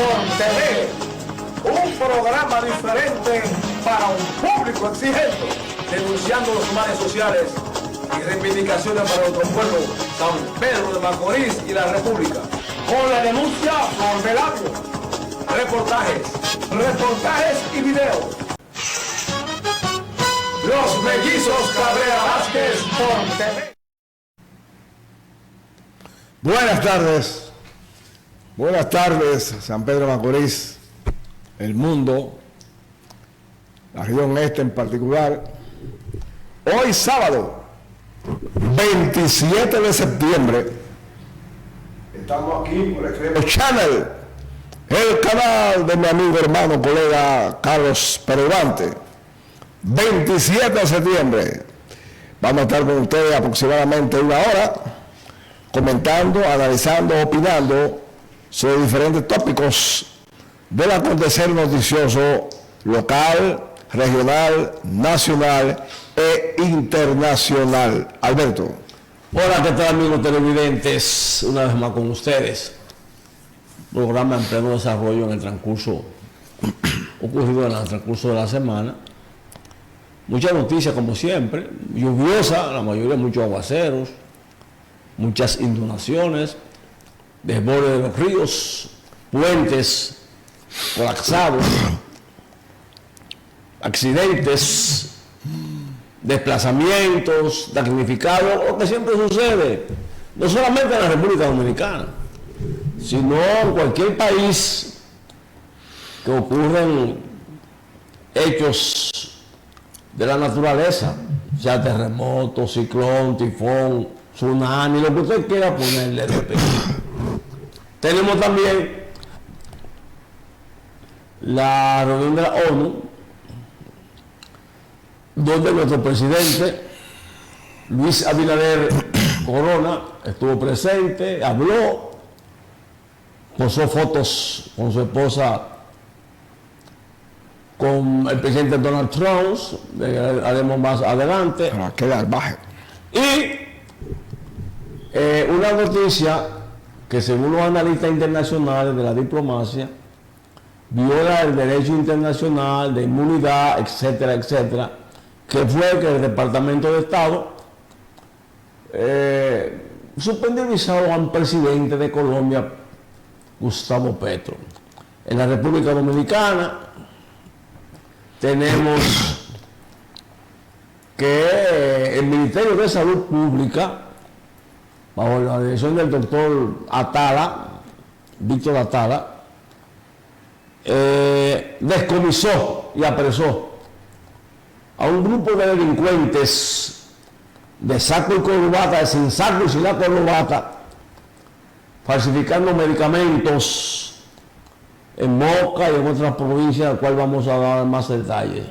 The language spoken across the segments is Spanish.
por TV, un programa diferente para un público exigente, denunciando los males sociales y reivindicaciones para nuestro pueblo, San Pedro de Macorís y la República. Con la denuncia por Velanio, reportajes y videos. Los Mellizos Cabrera Vázquez por TV. Buenas tardes, San Pedro de Macorís, el mundo, la región este en particular. Hoy sábado, 27 de septiembre, estamos aquí por Extremo Channel, el canal de mi amigo, hermano, colega Carlos Perevante. 27 de septiembre, vamos a estar con ustedes aproximadamente una hora, comentando, analizando, opinando sobre diferentes tópicos del acontecer noticioso local, regional, nacional e internacional. Alberto. Hola, ¿qué tal, amigos televidentes? Una vez más con ustedes. Programa en pleno desarrollo en el transcurso, ocurrido en el transcurso de la semana. Muchas noticias, como siempre, lluviosa, la mayoría muchos aguaceros, muchas inundaciones, desbordes de los ríos, puentes colapsados, accidentes, desplazamientos, damnificados, lo que siempre sucede, no solamente en la República Dominicana, sino en cualquier país que ocurren hechos de la naturaleza, ya terremoto, ciclón, tifón, tsunami, lo que usted quiera ponerle de repente. Tenemos también la reunión de la ONU, donde nuestro presidente Luis Abinader Corona estuvo presente, habló, posó fotos con su esposa, con el presidente Donald Trump, haremos más adelante. Para quedar bajo. Y una noticia que, según los analistas internacionales de la diplomacia, viola el derecho internacional de inmunidad, etcétera, etcétera, que fue que el Departamento de Estado suspendió el visado al presidente de Colombia, Gustavo Petro. En la República Dominicana tenemos que el Ministerio de Salud Pública, bajo la dirección del doctor Atala, Víctor Atala, descomisó y apresó a un grupo de delincuentes de saco y corbata, de sin saco y sin la corbata, falsificando medicamentos en Moca y en otras provincias, al cual vamos a dar más detalles.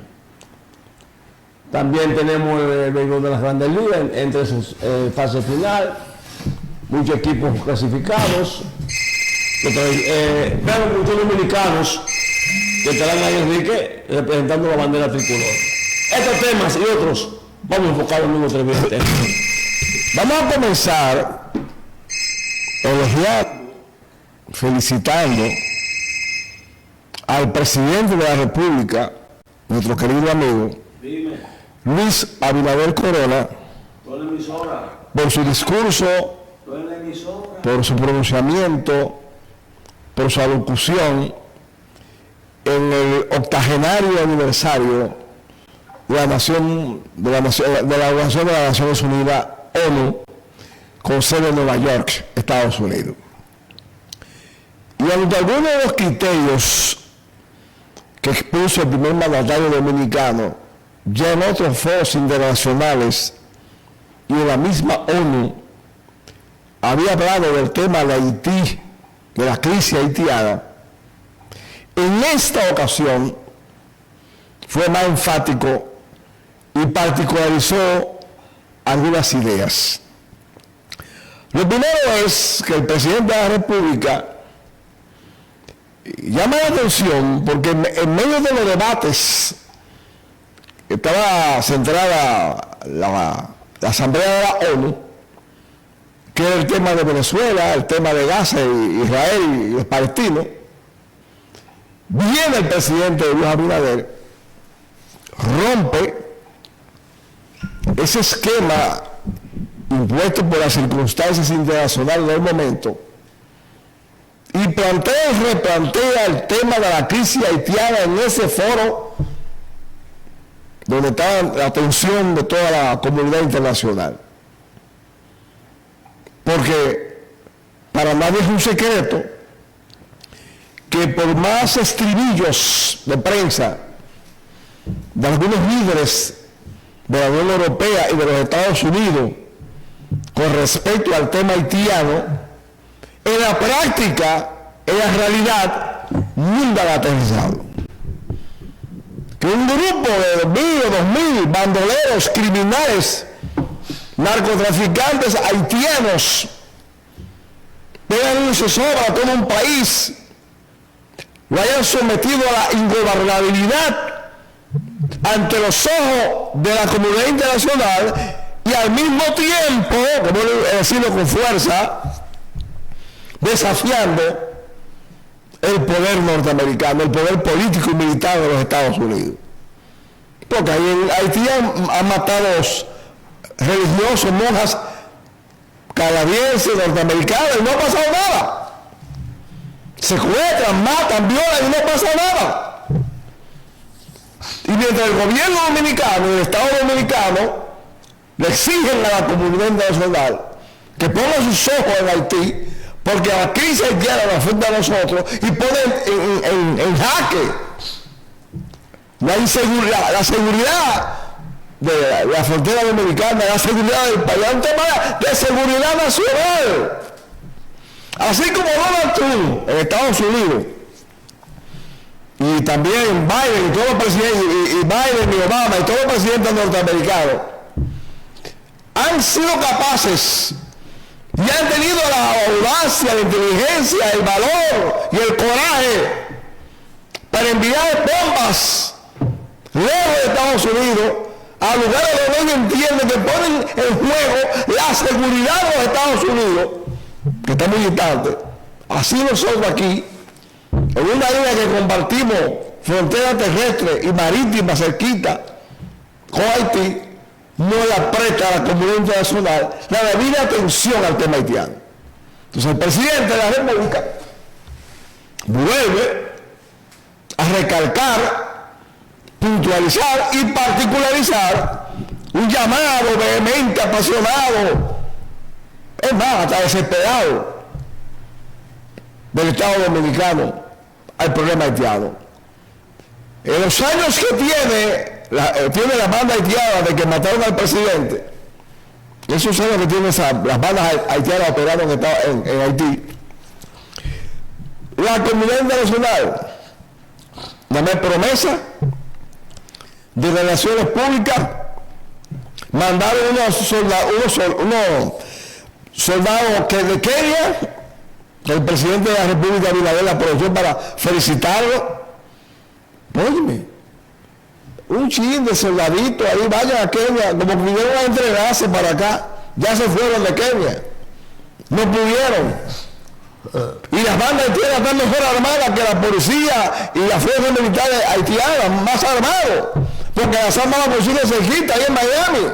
También tenemos el béisbol de las Grandes Ligas entre sus fase final, muchos equipos clasificados, muchos dominicanos que estarán ahí, Enrique, representando la bandera tricolor. Estos temas y otros vamos a enfocar en nuestro televidente. Vamos a comenzar elogiando, felicitando al presidente de la República, nuestro querido amigo Luis Abinader Corona, por su discurso, por su pronunciamiento, por su alocución en el 80º aniversario de la Organización de las Naciones Unidas, ONU, con sede en Nueva York, Estados Unidos. Y ante algunos de los criterios que expuso el primer mandatario dominicano, ya en otros foros internacionales y en la misma ONU, había hablado del tema de Haití, de la crisis haitiana. En esta ocasión fue más enfático y particularizó algunas ideas. Lo primero es que el presidente de la República llama la atención porque en medio de los debates estaba centrada la Asamblea de la ONU, que era el tema de Venezuela, el tema de Gaza, Israel y los palestinos, viene el presidente Luis Abinader, rompe ese esquema impuesto por las circunstancias internacionales del momento y plantea y replantea el tema de la crisis haitiana en ese foro donde está la atención de toda la comunidad internacional. Porque para nadie es un secreto que por más estribillos de prensa de algunos líderes de la Unión Europea y de los Estados Unidos con respecto al tema haitiano, en la práctica, en la realidad, nunca lo ha aterrizado. Que un grupo de 1.000 o 2.000 bandoleros, criminales, narcotraficantes haitianos tengan un sobra a todo un país, lo hayan sometido a la ingobernabilidad ante los ojos de la comunidad internacional y al mismo tiempo, como decirlo con fuerza, desafiando el poder norteamericano, el poder político y militar de los Estados Unidos. Porque ahí en Haití han matado religiosos, monjas canadienses, norteamericanas, y no ha pasado nada. Secuestran, matan, violan y no pasa nada. Y mientras el gobierno dominicano y el Estado dominicano le exigen a la comunidad internacional que ponga sus ojos en Haití, porque la crisis haitiana nos afecta a nosotros y pone en jaque la inseguridad, la seguridad de la frontera dominicana, la seguridad del país, un tema de seguridad nacional. Así como Donald Trump en Estados Unidos, y también Biden y todos los presidentes, y Biden y Obama y todos los presidentes norteamericanos han sido capaces y han tenido la audacia, la inteligencia, el valor y el coraje para enviar bombas lejos de Estados Unidos a lugares donde ellos entienden que ponen en juego la seguridad de los Estados Unidos, que está muy distante. Así nosotros aquí, en una línea que compartimos frontera terrestre y marítima cerquita con Haití, no la presta a la comunidad internacional la debida atención al tema haitiano. Entonces el presidente de la República vuelve a recalcar, puntualizar y particularizar un llamado vehemente, apasionado, es más, hasta desesperado, del Estado Dominicano al problema haitiano. En los años que tiene la banda haitiana de que mataron al presidente, esos años que tienen las bandas haitianas operando en Haití, la comunidad internacional, dame promesa de relaciones públicas, mandaron unos soldados que de Kenia, el presidente de la República Abinader aprovechó para felicitarlo. Óyeme, un chin de soldaditos ahí, vayan a Kenia, como que vinieron a entrenarse para acá, ya se fueron de Kenia, no pudieron. Y las bandas haitianas están mejor armadas que la policía y las fuerzas militares haitianas, más armados, porque las armas las consiguen cerquita ahí en Miami.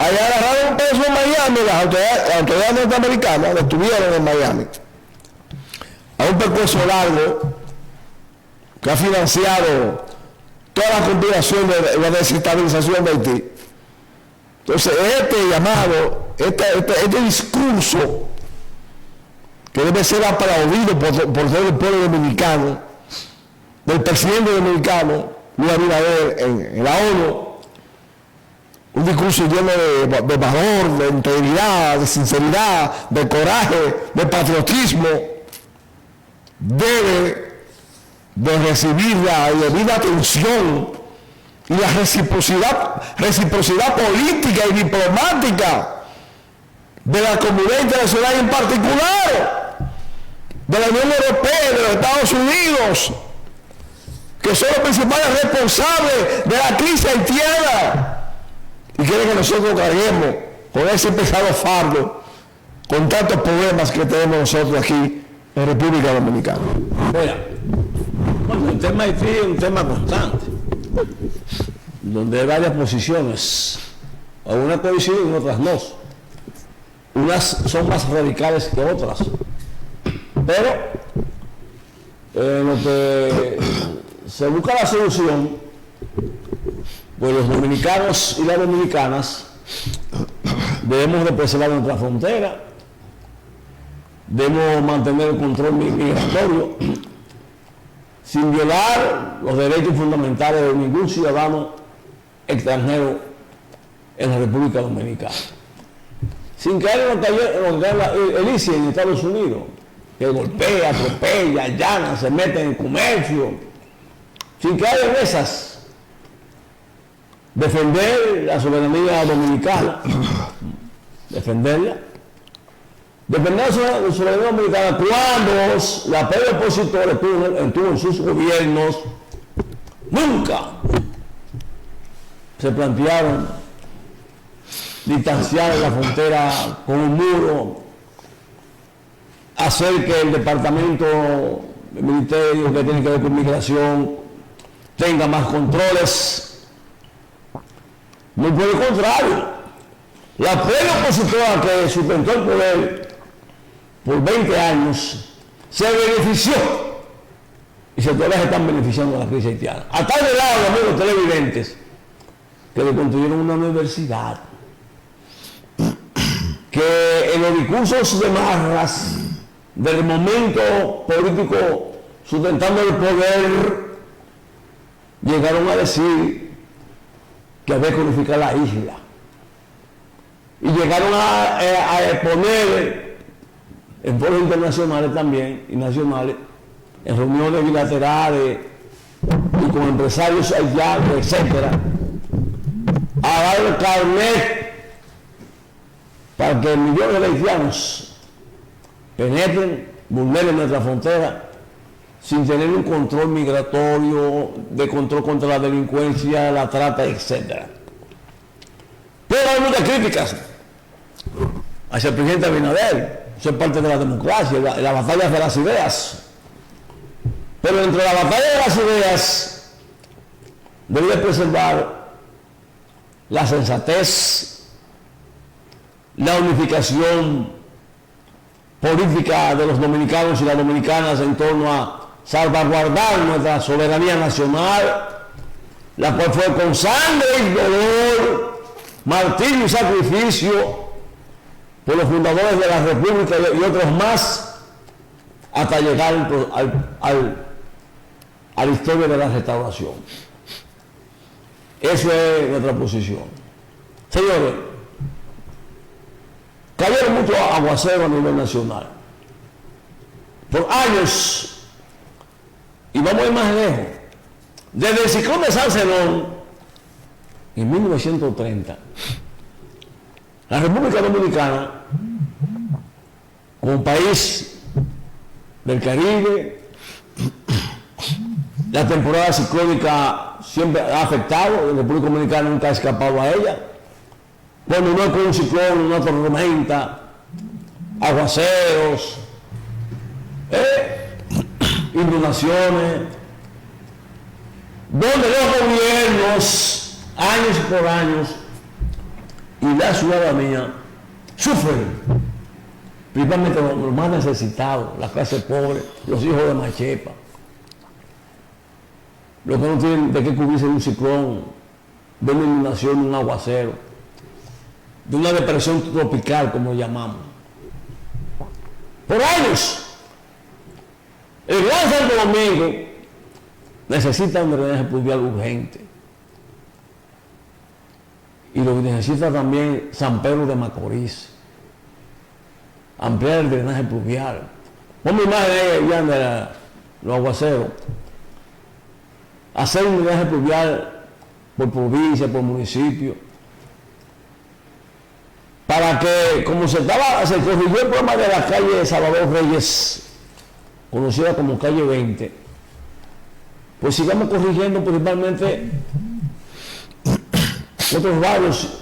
Allá agarraron un peso en Miami, las autoridades norteamericanas lo estuvieron en Miami, a un percurso largo que ha financiado toda la compilación de la desestabilización de Haití. Entonces, este llamado, este discurso que debe ser aplaudido por todo el pueblo dominicano, del presidente dominicano, Luis Abinader, en la ONU, un discurso lleno de valor, de integridad, de sinceridad, de coraje, de patriotismo, debe de recibir la debida atención y la reciprocidad política y diplomática de la comunidad internacional, en particular de la Unión Europea y de los Estados Unidos, que son los principales responsables de la crisis haitiana y quieren que nosotros carguemos con ese pesado fardo, con tantos problemas que tenemos nosotros aquí en República Dominicana. Mira, Bueno, el tema Haití es un tema constante, donde hay varias posiciones, algunas coinciden y otras no. Unas son más radicales que otras, pero lo que se busca la solución, pues los dominicanos y las dominicanas debemos de preservar nuestra frontera, debemos mantener el control migratorio sin violar los derechos fundamentales de ningún ciudadano extranjero en la República Dominicana. Sin caer en lo que cae el ICE en Estados Unidos, que golpea, atropella, allana, se mete en el comercio, sin caer en esas. Defender la soberanía dominicana, defender la soberanía dominicana cuando la PED opositora estuvo en sus gobiernos, nunca se plantearon distanciar la frontera con un muro, hacer que el departamento del ministerio que tiene que ver con migración tenga más controles. Muy por el contrario, la PED opositora que sustentó el poder por 20 años se benefició y se todavía se están beneficiando de la crisis haitiana. A tal grado, amigos televidentes, que le construyeron una universidad que en los discursos de Marras del momento político sustentando el poder llegaron a decir que había que unificar la isla y llegaron a exponer en foros internacionales también y nacionales, en reuniones bilaterales y con empresarios haitianos, etcétera, a dar el carnet para que millones de haitianos penetren, vulneren nuestra frontera sin tener un control migratorio, de control contra la delincuencia, la trata, etc. Pero hay muchas críticas hacia el presidente Abinader. Eso es parte de la democracia, la batalla de las ideas. Pero entre la batalla de las ideas debe preservar la sensatez, la unificación política de los dominicanos y las dominicanas en torno a salvaguardar nuestra soberanía nacional, la cual fue con sangre y dolor, martirio y sacrificio por los fundadores de la República y otros más, hasta llegar a la historia de la restauración. Eso es nuestra posición. Señores, cayeron muchos aguaceros a nivel nacional. Por años, y vamos a ir más lejos, desde el ciclón de San Zenón, en 1930, la República Dominicana, como país del Caribe, la temporada ciclónica siempre ha afectado, la República Dominicana nunca ha escapado a ella. Bueno, no es con un ciclón, una tormenta, aguaceros, inundaciones, donde los gobiernos, años por años, y la ciudadanía sufren, principalmente los más necesitados, la clase pobre, los hijos de Machepa, los que no tienen de qué cubrirse de un ciclón, de una inundación, de un aguacero, de una depresión tropical, como llamamos. Por años, el Gran Santo Domingo necesita un drenaje pluvial urgente. Y lo que necesita también San Pedro de Macorís. Ampliar el drenaje pluvial. Ponme imagen de los aguaceros. Hacer un drenaje pluvial por provincia, por municipio. Para que, como se corrigió el problema de la calle Salvador Reyes, conocida como calle 20, pues sigamos corrigiendo principalmente otros barrios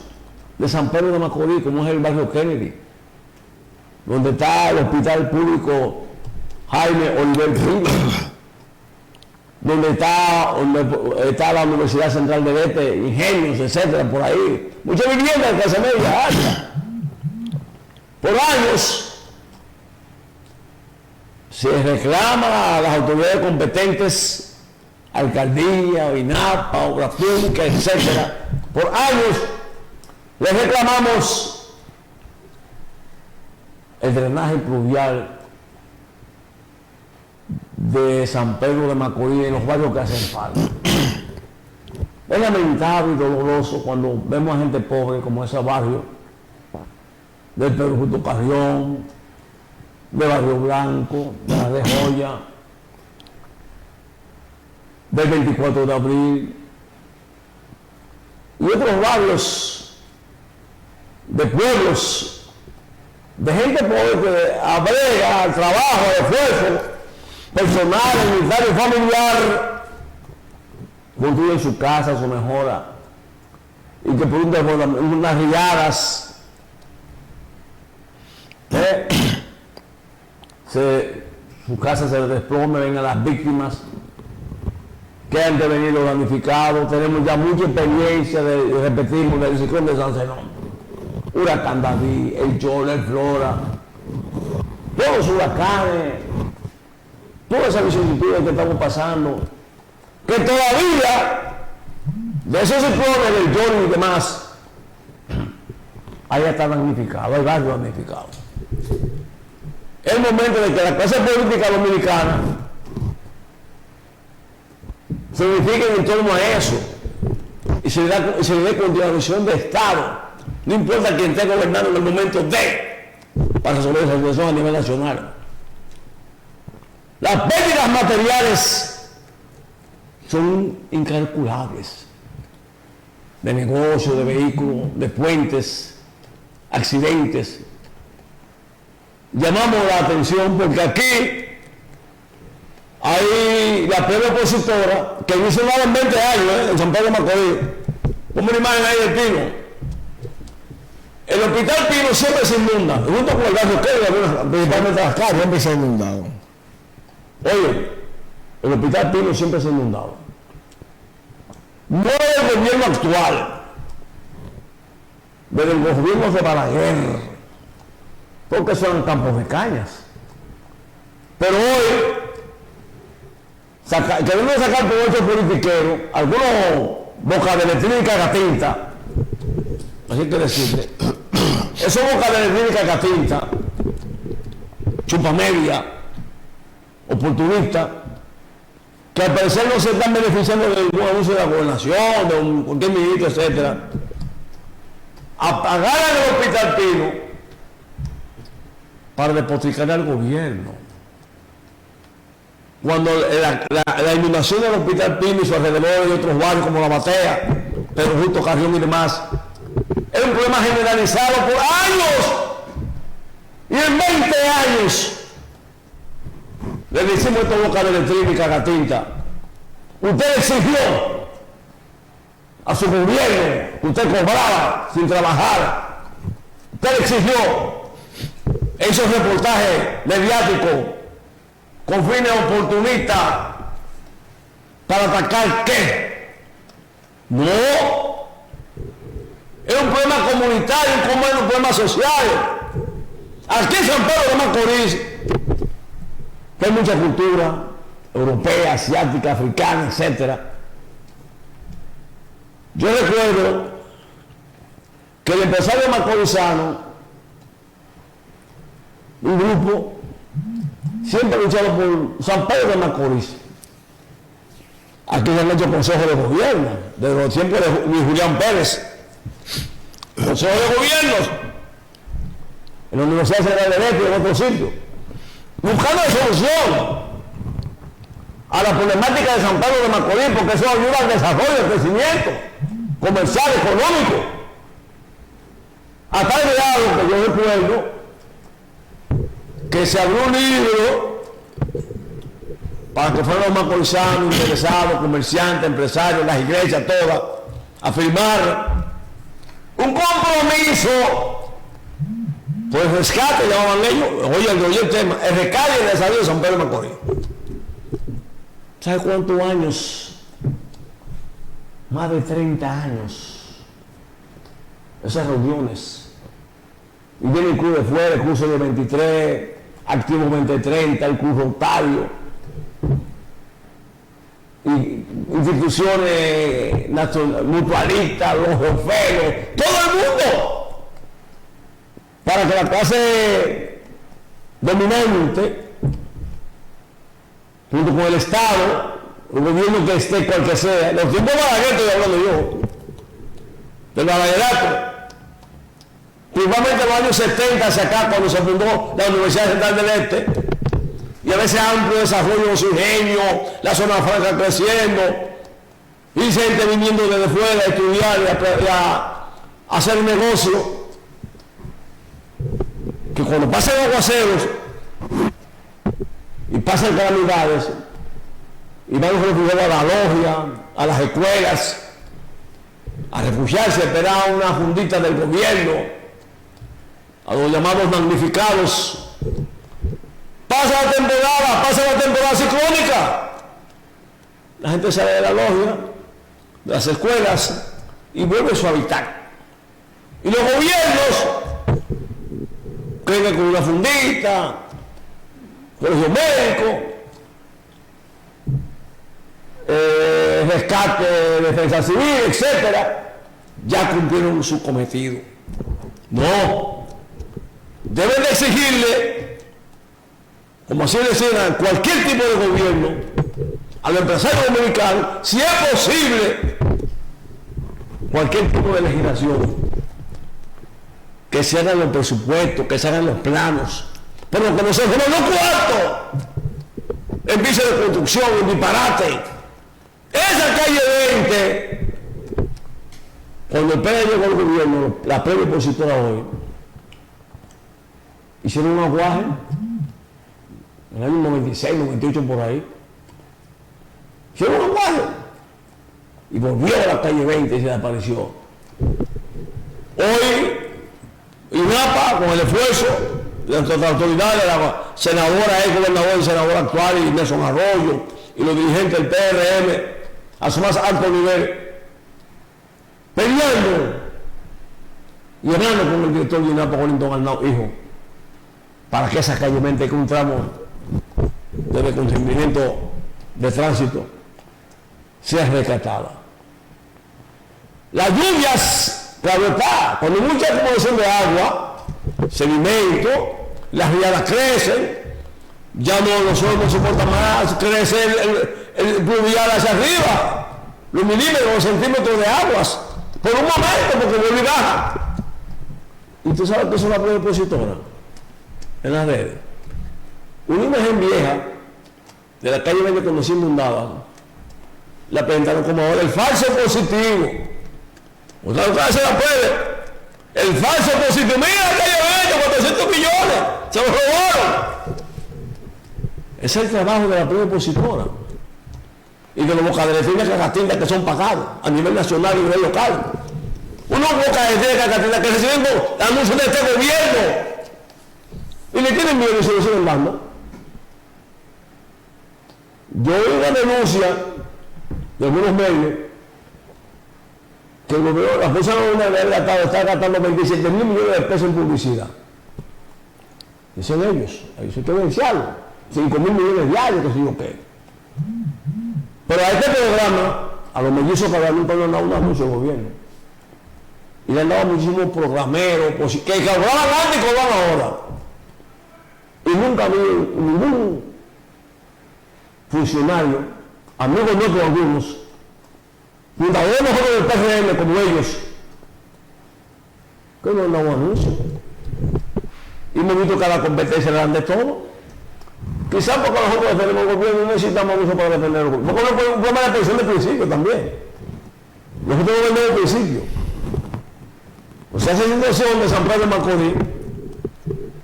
de San Pedro de Macorís, como es el barrio Kennedy, donde está el hospital público Jaime Oliver Pino, donde está la Universidad Central del Este, Ingenios, etcétera, por ahí. Muchas viviendas de clase media alta. Por años se reclama a las autoridades competentes, alcaldía, INAPA, obras públicas, etcétera. Por años les reclamamos el drenaje pluvial de San Pedro de Macorís en los barrios que hacen falta. Es lamentable y doloroso cuando vemos a gente pobre como ese barrio del Pedro Justo Carrión, de Barrio Blanco, de la de Joya, del 24 de abril y otros barrios de pueblos, de gente pobre que abrega al trabajo, al esfuerzo personal, militario, familiar, construyen su casa, su mejora, y que por unas riadas su casa se desplome, vengan las víctimas que han devenido damnificados. Tenemos ya mucha experiencia repetimos, del ciclón de San Zenón, huracán David, el Chole, el Flora, todos los huracanes, todas esas vicisitudes que estamos pasando, que todavía de esos ciclones del Chole y demás, ahí está damnificado, hay barrios damnificados. Es el momento de que la clase política dominicana se unifique en torno a eso y se le dé continuación de Estado, no importa quién esté gobernando en el momento para resolver esa situación a nivel nacional. Las pérdidas materiales son incalculables, de negocios, de vehículos, de puentes, accidentes. Llamamos la atención porque aquí hay la plena opositora que no hizo nada en 20 años en San Pedro de Macorís. Como una imagen ahí del Pino. El hospital Pino siempre se inunda, junto con el barrio que principalmente las calles. Siempre se ha inundado. Oye, el hospital Pino siempre se ha inundado. No es el gobierno actual, desde el gobierno de Balaguer, porque son campos de cañas. Pero hoy, queriendo sacar provecho politiquero, algunos boca de letrina y cagatinta, así que decirle, esos boca de letrina y cagatinta, chupamedia, oportunistas, que al parecer no se están beneficiando de ningún abuso de la gobernación, de cualquier ministro, etcétera, apagaran el hospital Pino para despotricar al gobierno. Cuando la inundación del hospital Pino y su alrededor y otros barrios como La Batea, Pedro Justo Carrión y demás, es un problema generalizado por años, y en 20 años le decimos esto boca de letrina y cagatinta. Usted exigió a su gobierno que usted cobraba sin trabajar. Usted exigió esos reportajes mediáticos con fines oportunistas para atacar ¿qué? No. Es un problema comunitario, como es un problema social. Aquí en San Pedro de Macorís, que hay mucha cultura europea, asiática, africana, etcétera. Yo recuerdo que el empresario macorizano, un grupo siempre luchado por San Pedro de Macorís. Aquí se han hecho consejos de gobierno, desde los tiempos de Julián Pérez. Consejos de gobiernos en la Universidad Central del Este y en otros sitios, buscando solución a la problemática de San Pedro de Macorís, porque eso ayuda al desarrollo, al crecimiento comercial, económico. A tal grado que yo recuerdo que se abrió un libro para que fueran los macorizanos interesados, comerciantes, empresarios, las iglesias todas, a firmar un compromiso por el rescate, llamaban ellos, oye el tema, el rescate y el desarrollo de San Pedro de Macorís. ¿Sabe cuántos años? Más de 30 años. Esas reuniones. Y viene el club de fuera, el curso de 23, activo 2030, el club rotario. Y instituciones mutualistas, los oferos, todo el mundo. Para que la clase dominante, junto con el Estado, el gobierno que esté, cual que sea, los tiempos de Balaguer estoy hablando yo, del Balaguerato, principalmente en los años 70 hacia acá, cuando se fundó la Universidad Central del Este, y a veces amplio desarrollo de su ingenio, la zona franca creciendo, y gente viniendo desde fuera a estudiar y a hacer negocio, que cuando pasan aguaceros y pasan calamidades, y van los refugiados a la logia, a las escuelas, a refugiarse, a esperar una fundita del gobierno, a los llamados magnificados. Pasa la temporada ciclónica. La gente sale de la logia, de las escuelas, y vuelve a su hábitat. Y los gobiernos creen que con una fundita, colegio médico, rescate, defensa civil, etcétera, ya cumplieron su cometido. No, deben de exigirle, como así decían, cualquier tipo de gobierno, al empresario dominicano, si es posible, cualquier tipo de legislación, que se hagan los presupuestos, que se hagan los planos, pero que no se den los cuartos en visa de construcción, en disparate. Esa calle 20, cuando el PLD llegó al gobierno, la previa opositora hoy, hicieron un aguaje en el año 96, 98 por ahí. Hicieron un aguaje y volvió a la calle 20 y se desapareció. Hoy, INAPA, con el esfuerzo de las autoridades, de la senadora, el gobernador y senador actual, y Nelson Arroyo, y los dirigentes del PRM, a su más alto nivel, peleando y hablando con el director de INAPA, Wellington Arnau, hijo, para que esa calle 20, que un tramo de consentimiento de tránsito, sea rescatada. Las lluvias, claro está, cuando hay mucha acumulación de agua, sedimento, las riadas crecen, ya no los suelos no soportan más, crece el pluvial hacia arriba, los milímetros, los centímetros de aguas, por un momento, porque vuelve y baja. ¿Y tú sabes que eso es la prueba opositora? En las redes. Una imagen vieja de la calle 20 cuando se inundaba, la presentaron como ahora el falso positivo. Otra vez se la puede. El falso positivo. Mira la calle 20, 400 millones. Se los robaron. Ese es el trabajo de la prueba opositora. Y de los bocaderetines cacatindas que son pagados a nivel nacional y a nivel local. Unos bocaderetines cacatindas que reciben anuncios de este gobierno. Y le tienen miedo y se lo siguen dando. Yo oí una denuncia de algunos medios que el gobierno, la Fuerza Nacional está gastando 27 mil millones de pesos en publicidad. Dicen ellos, ahí se evidenciaron, 5 mil millones diarios, que sé yo qué. Pero a este programa, a los mellizos que nunca le han dado un anuncio al gobierno. Y le han dado muchísimos programeros, que cobraban antes y cobran ahora. Y nunca vi ningún funcionario, amigos nuestros algunos, fundadores nosotros del PRM como ellos, que no han dado anuncios. Y hemos visto que a la competencia le dan de todo. Quizás porque nosotros defendemos el gobierno y no necesitamos anuncios para defender el gobierno. Porque es un problema de presión de principio también. Nosotros no vendemos el principio. O sea, esa situación de San Pedro de Macorís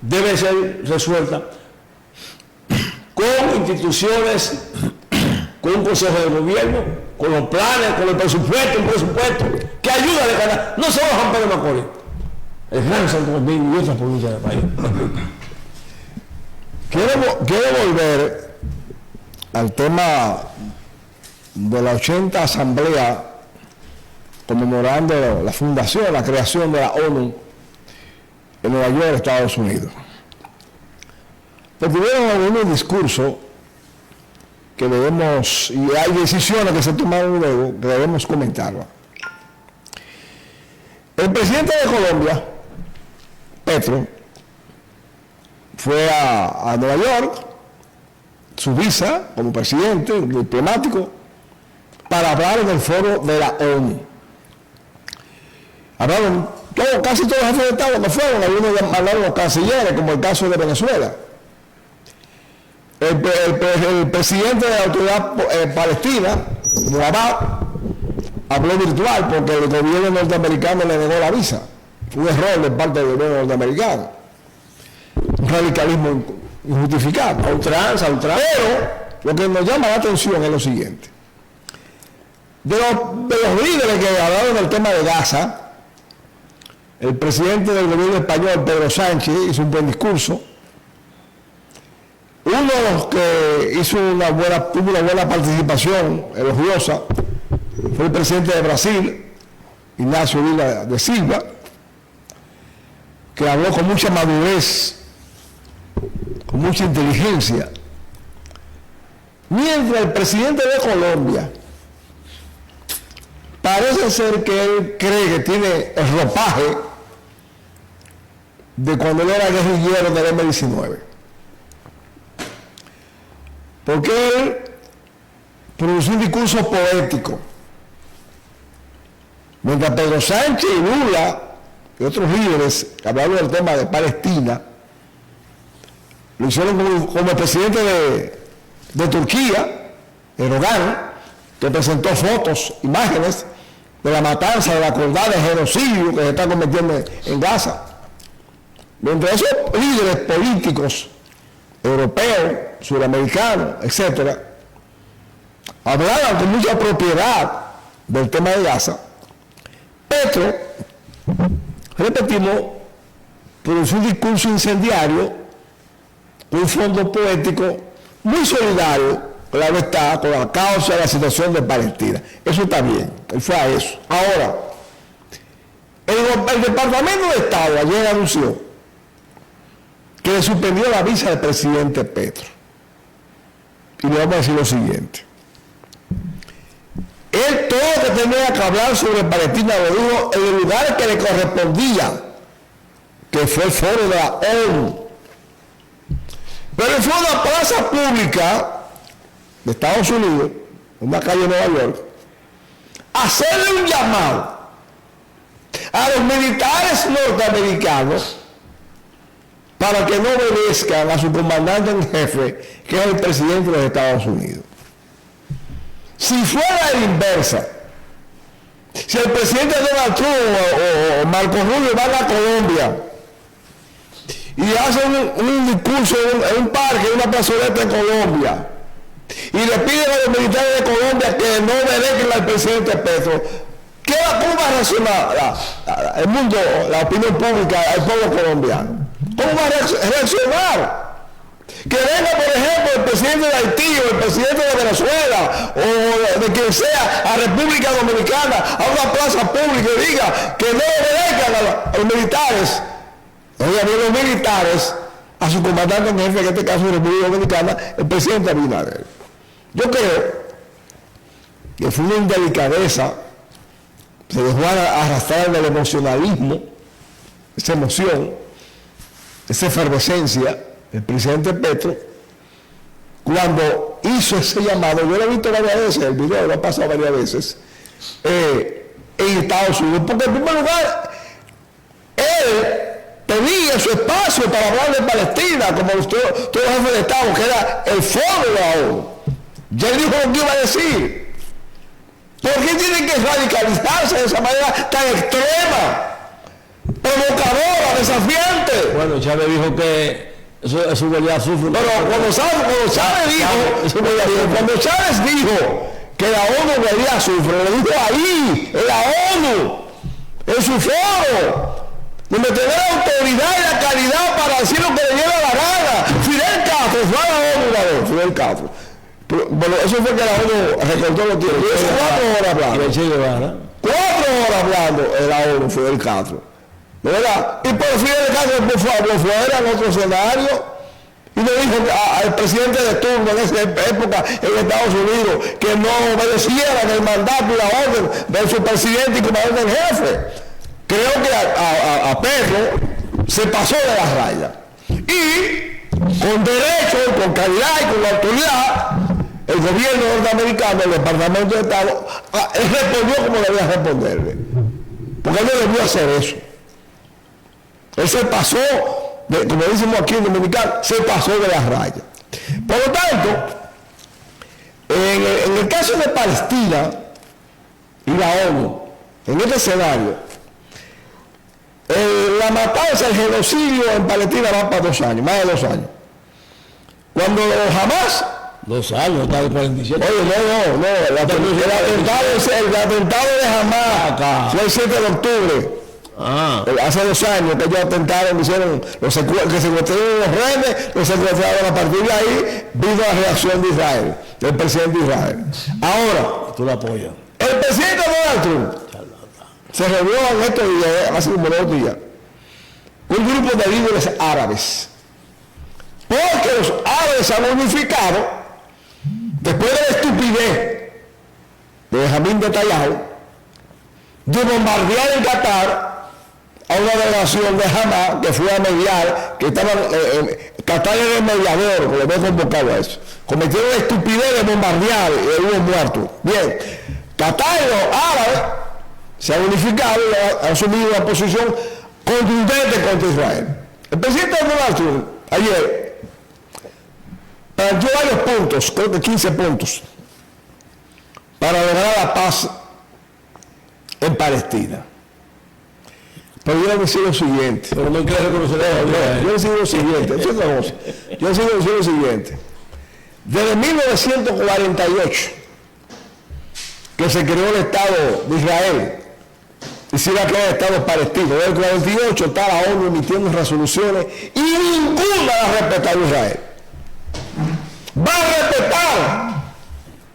debe ser resuelta con instituciones, con un consejo de gobierno, con los planes, con el presupuesto, un presupuesto que ayuda a descargar, no solo San Pedro de Macorís, el Gran Santo Domingo y otras provincias del país. Quiero volver al tema de la 80 Asamblea conmemorando la fundación, la creación de la ONU en Nueva York, Estados Unidos. Pero tuvieron algunos discursos que debemos, y hay decisiones que se tomaron luego, que debemos comentarlas. El presidente de Colombia, Petro, fue a Nueva York, su visa como presidente diplomático, para hablar en el foro de la ONU. Hablaron casi todos los jefes de Estado que fueron, algunos hablaron los cancilleres, como el caso de Venezuela. El presidente de la autoridad palestina, Muhammad, habló virtual porque el gobierno norteamericano le negó la visa. Fue un error de parte del gobierno norteamericano. Un radicalismo injustificado. A ultranza. Pero lo que nos llama la atención es lo siguiente. De los líderes que hablaron del tema de Gaza, el presidente del gobierno español, Pedro Sánchez, hizo un buen discurso. Uno de los que tuvo una buena participación elogiosa fue el presidente de Brasil, Ignacio Lula da Silva, que habló con mucha madurez, con mucha inteligencia. Mientras el presidente de Colombia parece ser que él cree que tiene el ropaje de cuando él era guerrillero del M-19. Porque él pronunció un discurso poético. Mientras Pedro Sánchez y Lula y otros líderes que hablaron del tema de Palestina, lo hicieron como el presidente de Turquía, Erdogan, que presentó fotos, imágenes de la matanza, de la crueldad, de genocidio que se está cometiendo en Gaza. Mientras esos líderes políticos europeos, suramericanos, etcétera, hablaban con mucha propiedad del tema de Gaza, Petro, repetimos, pronunció un discurso incendiario, un fondo poético muy solidario, claro está, con la causa de la situación de Palestina. Eso está bien, él fue a eso. Ahora, el Departamento de Estado ayer anunció que le suspendió la visa del presidente Petro. Y le vamos a decir lo siguiente. Él todo lo que tenía que hablar sobre Palestina lo dijo en el lugar que le correspondía, que fue el foro de la ONU. Pero él fue a una plaza pública de Estados Unidos, una calle de Nueva York, a hacerle un llamado a los militares norteamericanos para que no obedezcan a su comandante en jefe, que es el presidente de los Estados Unidos. Si fuera la inversa, si el presidente Donald Trump o Marco Rubio van a Colombia y hacen un discurso en un parque, en una plazoleta en Colombia, y le piden a los militares de Colombia que no obedezcan al presidente Petro, ¿cómo va a reaccionar el mundo, la opinión pública, el pueblo colombiano? ¿Cómo va a reaccionar? Que venga, por ejemplo, el presidente de Haití o el presidente de Venezuela o de quien sea a República Dominicana, a una plaza pública y diga que no obedezcan a los militares, los militares, a su comandante en jefe, en este caso de República Dominicana, el presidente Abinader. Yo creo que fue una indelicadeza, se dejó arrastrar del emocionalismo, esa emoción, esa efervescencia, el presidente Petro, cuando hizo ese llamado, yo lo he visto varias veces, el video lo ha pasado varias veces, en Estados Unidos, porque en primer lugar, él tenía su espacio para hablar de Palestina, como todo jefe de Estado, que era el foro de la ONU. Ya él dijo lo que iba a decir. ¿Por qué tiene que radicalizarse de esa manera tan extrema, provocadora, desafiante? Bueno, Chávez dijo que eso venía azufre. Pero cuando Chávez dijo que la ONU venía azufre, lo dijo ahí, en la ONU, en su foro, donde tener la autoridad y la calidad para decir lo que le lleva la gana. Fidel Castro fue a la ONU una vez, Fidel Castro. Bueno, eso fue que la ONU recortó los tiempos. 4 horas hablando. 4 horas hablando la ONU, Fidel Castro. ¿De verdad? Y por Fidel Castro, por favor, fuera en otro escenario. Y le dijo al presidente de turno en esa época en Estados Unidos que no obedecieran el mandato y la orden de su presidente y comandante en jefe. Creo que a Pedro se pasó de la raya. Y con derecho, con calidad y con autoridad, el gobierno norteamericano, el Departamento de Estado, él respondió como debía responderle. Porque él no debió hacer eso. Él se pasó, como decimos aquí en Dominicano, se pasó de la raya. Por lo tanto, en el caso de Palestina y la ONU, en este escenario, la matanza, el genocidio en Palestina va para 2 años, más de 2 años. Cuando Hamas... 2 años, está de 47. Oye, no, el atentado de Hamas fue el 7 de octubre. Hace 2 años que ellos atentaron, hicieron que secuestraron los rehenes, los secuestraron. A partir de ahí vino la reacción de Israel, del presidente de Israel. Ahora, tú lo apoyas. El presidente Donald Trump se reunió en estos días, hace como 2 días, un grupo de líderes árabes, porque los árabes se han unificado después de la estupidez de Benjamín Netanyahu de bombardear en Qatar a una delegación de Hamas que fue a mediar, que estaban, Qatar era el mediador, que lo había convocado a eso. Cometieron la estupidez de bombardear y hubo muertos. Bien, Qatar y los árabes se han unificado y han asumido una posición contundente contra Israel. El presidente Donald Trump ayer planteó varios puntos, creo que 15 puntos, para lograr la paz en Palestina. Pero yo le decía lo siguiente. Pero no quiere reconocer eso. Yo le decía lo siguiente. Yo le decía lo siguiente. Desde 1948, que se creó el Estado de Israel, y se iba a crear el Estado palestino. Desde el 48 está la ONU emitiendo resoluciones y ninguna ha respetado a Israel. Va a respetar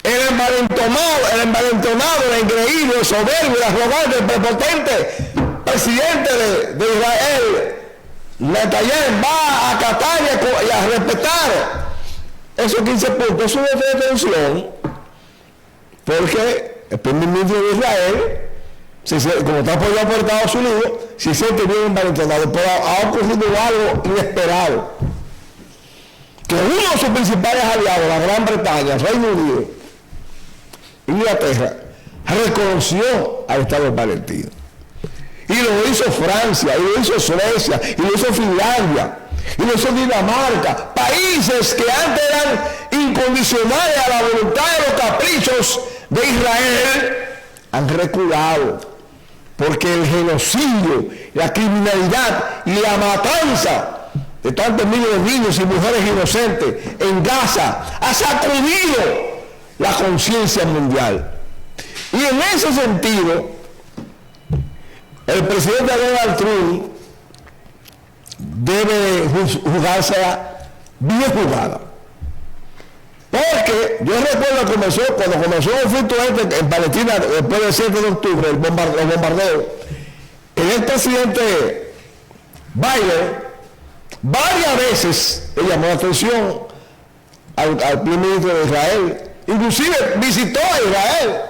el envalentonado, el engreído, el soberbio, el arrogante, el prepotente presidente de Israel, Netanyahu, va a acatar y a respetar esos 15 puntos. Es una detención, porque el primer ministro de Israel, como está apoyado por Estados Unidos, se siente bien envalentonado, pero ha ocurrido algo inesperado. Que uno de sus principales aliados, la Gran Bretaña, el Reino Unido, Inglaterra, reconoció al Estado palestino. Y lo hizo Francia, y lo hizo Suecia, y lo hizo Finlandia, y lo hizo Dinamarca, países que antes eran incondicionales a la voluntad de los caprichos de Israel, han reculado, porque el genocidio, la criminalidad y la matanza de tantos miles de niños y mujeres inocentes en Gaza ha sacudido la conciencia mundial. Y en ese sentido, el presidente Donald Trump debe jugársela bien jugada. Porque yo recuerdo cuando comenzó el conflicto en Palestina, después del 7 de octubre, los bombardeos, el presidente Biden varias veces le llamó la atención al primer ministro de Israel, inclusive visitó a Israel,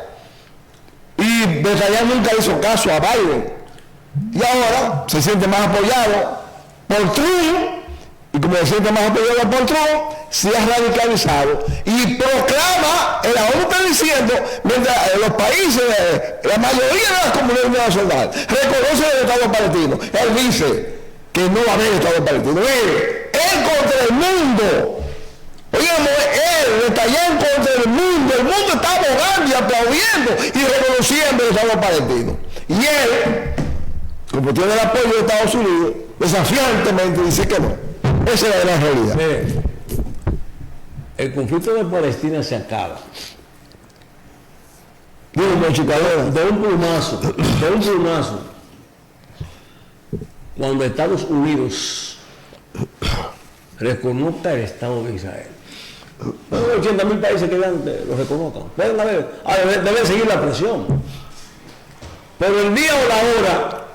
y Netanyahu nunca hizo caso a Biden, y ahora se siente más apoyado por Trump, y como se siente más apoyado por Trump, se ha radicalizado y proclama, en la ONU está diciendo, mientras los países, la mayoría de las comunidades internacionales reconocen el Estado palestino, él dice que no va a haber Estado palestino. Él contra el mundo. Oígame, él Netanyahu contra el mundo está abogando y aplaudiendo y reconociendo el Estado palestino. Y él, como tiene el apoyo de Estados Unidos, desafiantemente dice que no. Esa es la gran realidad. Mire, el conflicto de Palestina se acaba. De un plumazo. Cuando Estados Unidos reconozca el Estado de Israel. Pero 80.000 países que lo reconozcan. Deben seguir la presión. Pero el día o la hora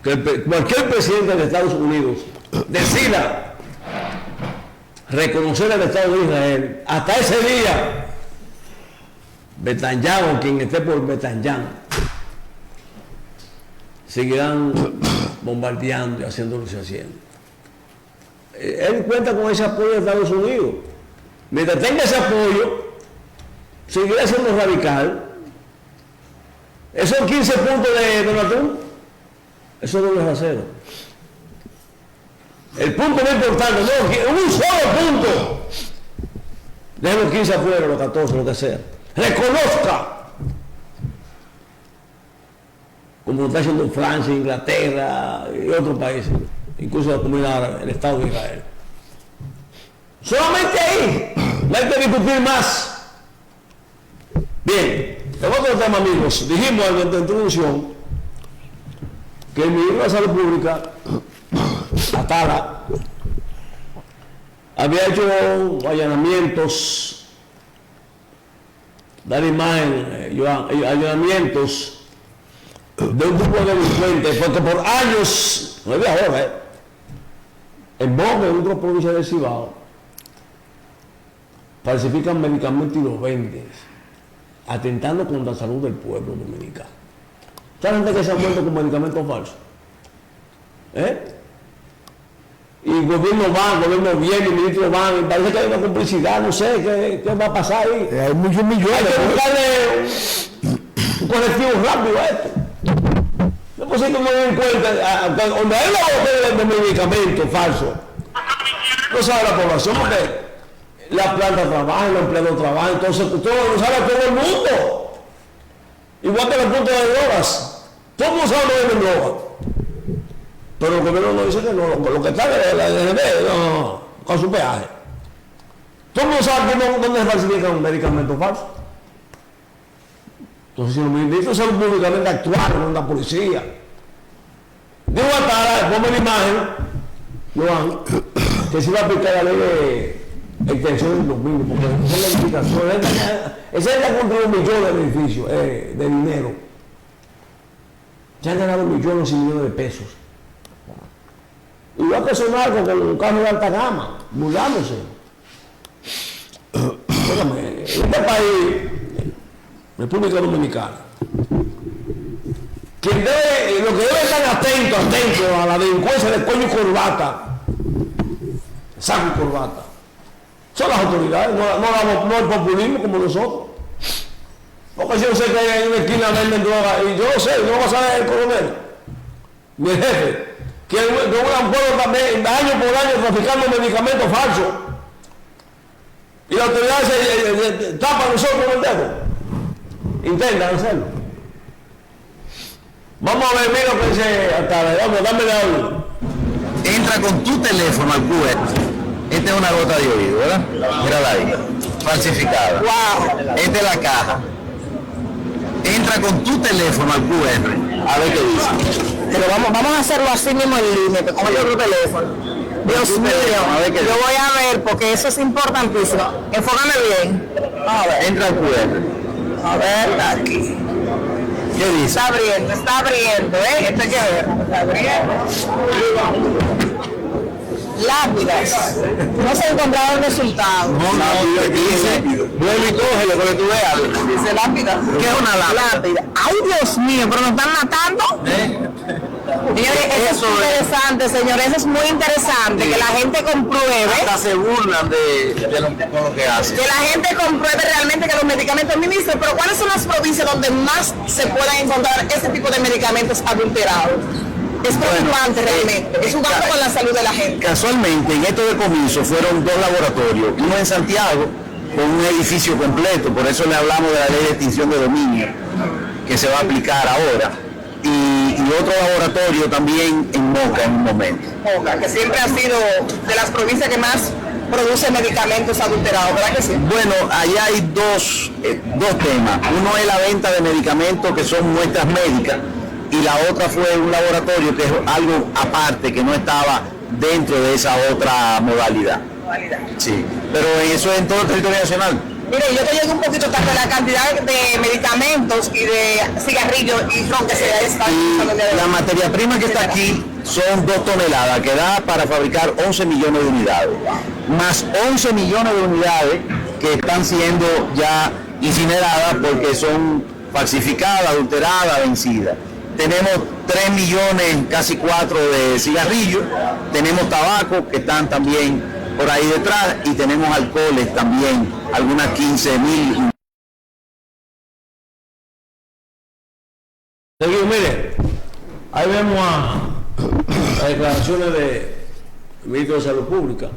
que cualquier presidente de Estados Unidos decida reconocer el Estado de Israel, hasta ese día, Netanyahu o quien esté por Netanyahu seguirán bombardeando y haciendo lo que se haciendo. Él cuenta con ese apoyo de Estados Unidos. Mientras tenga ese apoyo, seguirá siendo radical. Esos 15 puntos de Donald Trump, eso no es acero. El punto más importante, no, un solo punto. Deje los 15 afuera, los 14, lo que sea. Reconozca, como lo está haciendo Francia, Inglaterra y otros países, incluso la comunidad árabe, el Estado de Israel. Solamente ahí, no hay que discutir más. Bien, en otro tema, amigos, dijimos en nuestra introducción que el ministro de la Salud Pública, Atala, había hecho allanamientos, dar imagen, allanamientos de un grupo de delincuentes, porque por años, no es de ahora, en Boca, en otra provincia del Cibao, falsifican medicamentos y los venden, atentando contra la salud del pueblo dominicano. ¿Saben gente que se ha muerto con medicamentos falsos? Y el gobierno va, el gobierno viene, el ministro va, y parece que hay una complicidad, no sé qué va a pasar ahí. Hay muchos millones. Hay que buscarle un correctivo rápido a esto. No es posible que no den cuenta, donde hay una de medicamentos falsos, no sabe la población, porque la planta trabaja, los empleados trabajan, entonces todo lo sabe todo el mundo. Igual que la punta de drogas. Todo el mundo sabe que venden drogas. Pero el gobierno no dice que no, lo que está en la DGB, no, con su peaje. Todo el mundo sabe dónde se falsifican medicamentos falsos. Entonces, si los ministros de salud públicamente actuaron con la policía, digo hasta ponme la imagen, Joan, que se va a aplicar la ley de extensión de los mínimos, porque esa es la limitación, esa es la contra 1 millón de beneficios, de dinero. Se han ganado millones y millones de pesos. Igual que Sonarco con un carro de alta gama, burlándose. Óigame, este país, República Dominicana, lo que debe estar atento a la delincuencia de cuello y corbata, saco y corbata, son las autoridades, no el populismo como nosotros. Porque yo sé que hay una esquina venden droga, y yo lo sé, no va a saber el coronel, mi jefe, que un pueblo también, año por año, traficando medicamentos falsos. Y la autoridad se tapa el sol con el dedo. Intentan hacerlo. Vamos a ver, mira lo que dice Atala. Vamos, dame la audio. Entra con tu teléfono al QR. Esta es una gota de oído, ¿verdad? Mírala ahí. Falsificada. Wow. Esta es la caja. Entra con tu teléfono al QR. A ver qué dice. Pero vamos a hacerlo así mismo en línea, con el otro teléfono. Dios mío, yo voy a ver porque eso es importantísimo. Enfócame bien. A ver. Entra al QR. A ver, aquí. ¿Qué dice? Está abriendo, Esto hay que ver. Está abriendo. Lápidas. No se ha encontrado el resultado. No, dice, vuelve y cógelo para que tú veas. Dice lápida. ¿Qué es una lápida? Ay, Dios mío, pero nos están matando. Señores, eso es muy interesante, señores. Eso es muy interesante, que la gente compruebe. Hasta se burlan de lo que hace. Que la gente compruebe realmente que los medicamentos, ministro, pero ¿cuáles son las provincias donde más se pueden encontrar este tipo de medicamentos adulterados? Es preocupante realmente, es jugando con la salud de la gente. Casualmente, en estos decomisos fueron 2 laboratorios, uno en Santiago, con un edificio completo, por eso le hablamos de la ley de extinción de dominio, que se va a aplicar ahora, y otro laboratorio también en Moca en un momento. Moca, que siempre ha sido de las provincias que más produce medicamentos adulterados, ¿verdad que sí? Bueno, allá hay dos temas. Uno es la venta de medicamentos que son muestras médicas, y la otra fue un laboratorio que es algo aparte, que no estaba dentro de esa otra modalidad. modalidad. Sí, pero eso es en todo el territorio nacional. Mire, yo te llegué un poquito tarde la cantidad de medicamentos y de cigarrillos y ron que se está usando el día de hoy. La materia prima que está aquí son 2 toneladas, que da para fabricar 11 millones de unidades, más 11 millones de unidades que están siendo ya incineradas porque son falsificadas, adulteradas, vencidas. Tenemos 3 millones, casi 4 de cigarrillos, tenemos tabaco que están también por ahí detrás y tenemos alcoholes también, algunas 15.000. Seguimos, mire, ahí vemos las declaraciones del ministro de Salud Pública.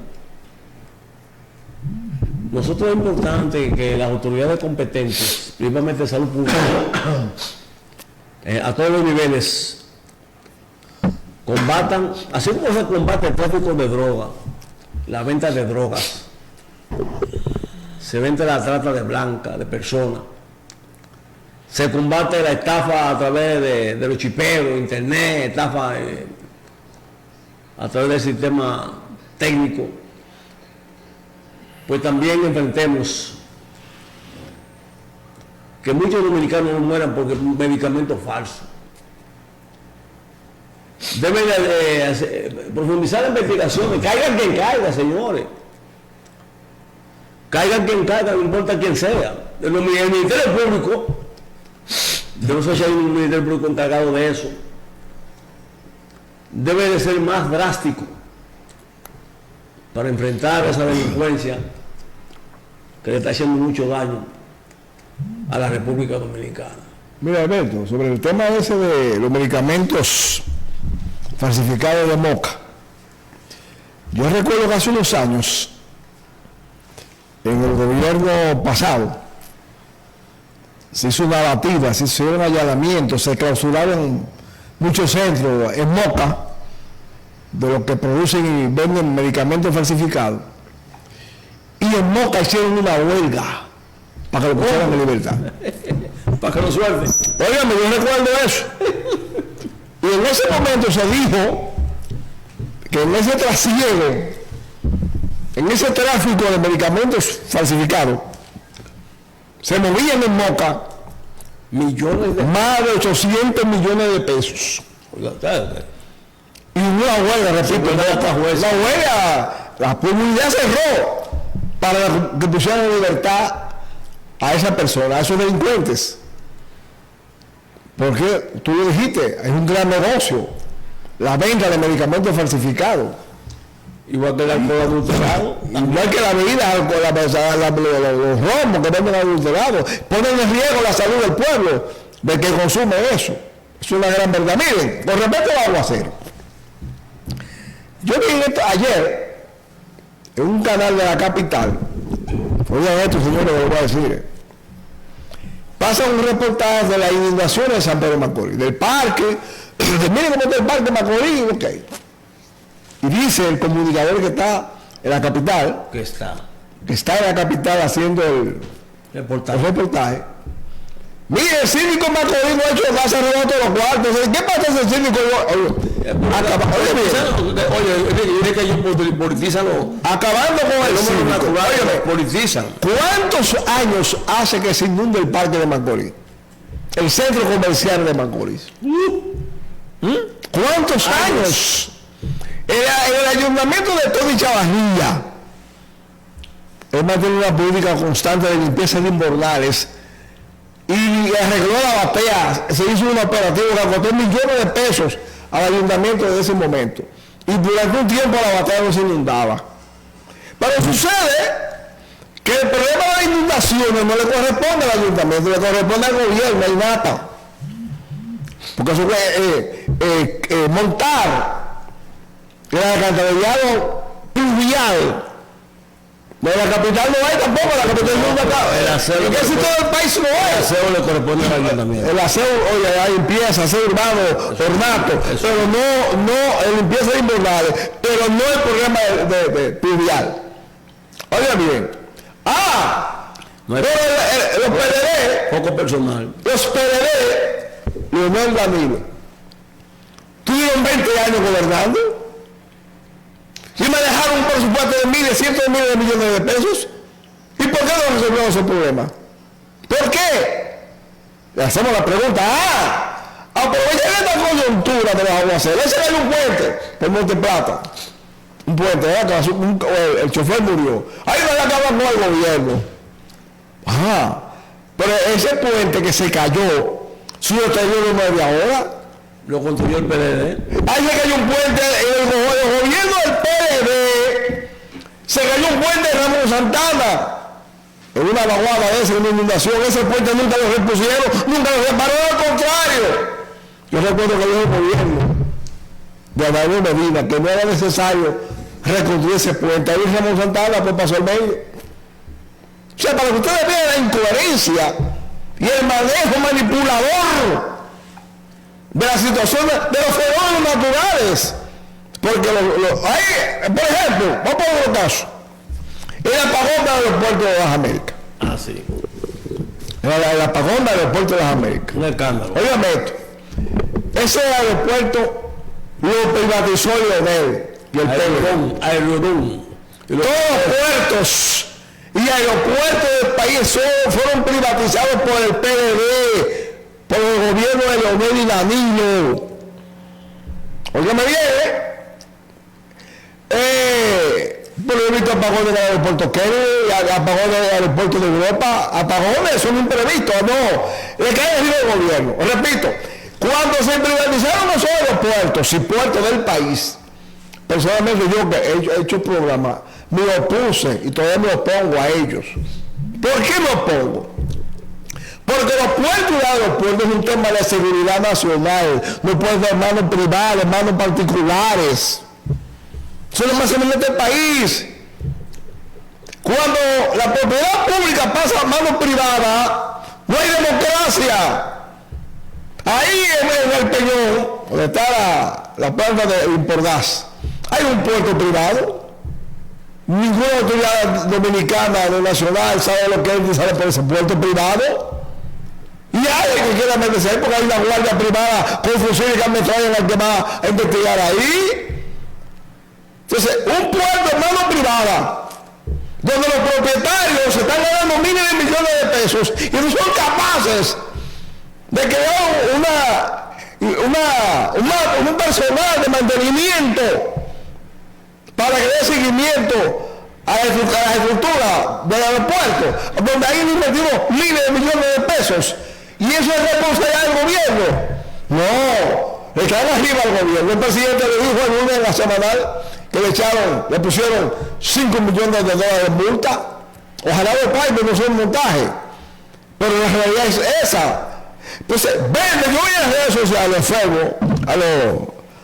Nosotros es importante que las autoridades competentes, principalmente de salud pública, a todos los niveles, combatan, así como se combate el tráfico de drogas, la venta de drogas, se vende la trata de blancas, de personas, se combate la estafa a través de los chiperos, internet, estafa a través del sistema técnico, pues también enfrentemos que muchos dominicanos no mueran porque medicamentos falsos. Deben profundizar la investigación, caigan quien caiga, señores. Caigan quien caiga, no importa quién sea. El Ministerio Público, yo no sé si hay un Ministerio Público encargado de eso, debe de ser más drástico para enfrentar esa delincuencia que le está haciendo mucho daño a la República Dominicana. Mira, Alberto, sobre el tema ese de los medicamentos falsificados de Moca, yo recuerdo que hace unos años, en el gobierno pasado, se hizo una batida, se hicieron allanamientos, se clausuraron muchos centros en Moca de los que producen y venden medicamentos falsificados, y en Moca hicieron una huelga para que lo pusieran en libertad. Para que lo suelten. Óigame, yo recuerdo eso. Y en ese momento se dijo que en ese trasiego, en ese tráfico de medicamentos falsificados, se movían en Moca Millones de... más de 800 millones de pesos. Y una huelga, repito, la huelga, la comunidad cerró para que pusieran en libertad a esa persona, a esos delincuentes. Porque tú lo dijiste, es un gran negocio, la venta de medicamentos falsificados. Igual que el alcohol adulterado. Igual que la bebida, los romos que venden adulterados, ponen en riesgo la salud del pueblo, del que consume eso. Es una gran verdad. Miren, con respecto al aguacero. Yo vi esto ayer, en un canal de la capital, oigan esto, señores, lo voy a decir. Pasa un reportaje de las inundaciones de San Pedro de Macorís, del parque, miren cómo está el parque de Macorís, ok. Y dice el comunicador que está en la capital, Que está. que está en la capital haciendo el reportaje. Mire, el síndico Macorís no ha hecho nada, se ha robado todos los cuartos. ¿Qué pasa ese síndico? Oye, que ellos politizan acabando con el síndico. politizan. ¿Cuántos años hace que se inunde el parque de Macorís? El centro comercial de Macorís. ¿Cuántos años? El ayuntamiento de Tony Chavarría, él mantiene una política constante de limpieza de invernales y arregló la batea. Se hizo un operativo que costó millones de pesos al ayuntamiento de ese momento. Y durante un tiempo la batea no se inundaba. Pero sucede que el problema de las inundaciones no le corresponde al ayuntamiento, le corresponde al gobierno, al INAPA. Porque eso es montar el alcantarillado pluvial. De la capital no hay tampoco, la capital no hay. El aseo, y casi todo el país no hay. El aseo le corresponde al ayuntamiento. El aseo, oye, la limpieza, aseo urbano, ornato, pero no limpieza de invernales, pero no el problema de pluvial. Oiga bien. Pero los PLD, Poco personal. los PLD, Leonel Danilo, tuvieron 20 años gobernando. Y manejaron un presupuesto de miles, cientos de miles de millones de pesos. ¿Y por qué no resolvieron ese problema? ¿Por qué? Le hacemos la pregunta. Aprovechen esta coyuntura de los aguaceros. Ese era un puente por Monte Plata. Un puente, ¿verdad? El chofer murió. Ahí no le acaban con el gobierno. Pero ese puente que se cayó, su deterioro no es de ahora. Lo construyó el PLD. Ahí se cayó un puente en el gobierno del PLD. Se cayó un puente en Ramón Santana. En una vaguada de esa, en una inundación. Ese puente nunca lo repusieron, nunca lo repararon, al contrario. Yo recuerdo que dijo el gobierno de Adán Medina que no era necesario reconstruir ese puente. Ahí Ramón Santana pues pasó el medio. O sea, para que ustedes vean la incoherencia y el manejo manipulador de la situación de los fenómenos naturales. Porque por ejemplo, vamos a poner un caso. El apagón del aeropuerto de las Américas. Sí. El apagón del aeropuerto de las Américas. Un escándalo. Óigame esto. Ese aeropuerto lo privatizó Leonel y el Aerodón. Todos los puertos y aeropuertos del país fueron privatizados por el PLD, por el gobierno de Leonel y Danilo. Óigame bien, pero he visto apagones del aeropuerto Kennedy, apagones del aeropuerto de Europa, apagones son imprevistos, no, le cae arriba el gobierno. Repito, cuando se privatizaron los aeropuertos y puertos del país, personalmente yo que he hecho programa, me opuse y todavía me opongo a ellos. ¿Por qué me opongo? Porque los puertos y aeropuertos es un tema de seguridad nacional, no puede ser manos privadas, manos particulares. Eso es lo más en este país. Cuando la propiedad pública pasa a manos privadas, no hay democracia. Ahí en el Peñón, donde está la planta de Imporgas, hay un puerto privado. Ninguna autoridad dominicana o nacional sabe lo que es sale por ese puerto privado. Y hay que quiera meterse ahí porque hay una guardia privada con funciones que ametrallan al que va a investigar ahí. Entonces, un puerto en mano privada, donde los propietarios se están ganando miles de millones de pesos y no son capaces de crear un personal de mantenimiento para que dé seguimiento a la estructura del aeropuerto, donde ahí han invertido miles de millones de pesos, y eso es responsabilidad del gobierno. No, le caen arriba al gobierno. El presidente le dijo el lunes en la semanal que le pusieron 5 millones de dólares de multa. Ojalá los países no sea un montaje, pero la realidad es esa. Entonces, yo voy a las redes sociales, fuego,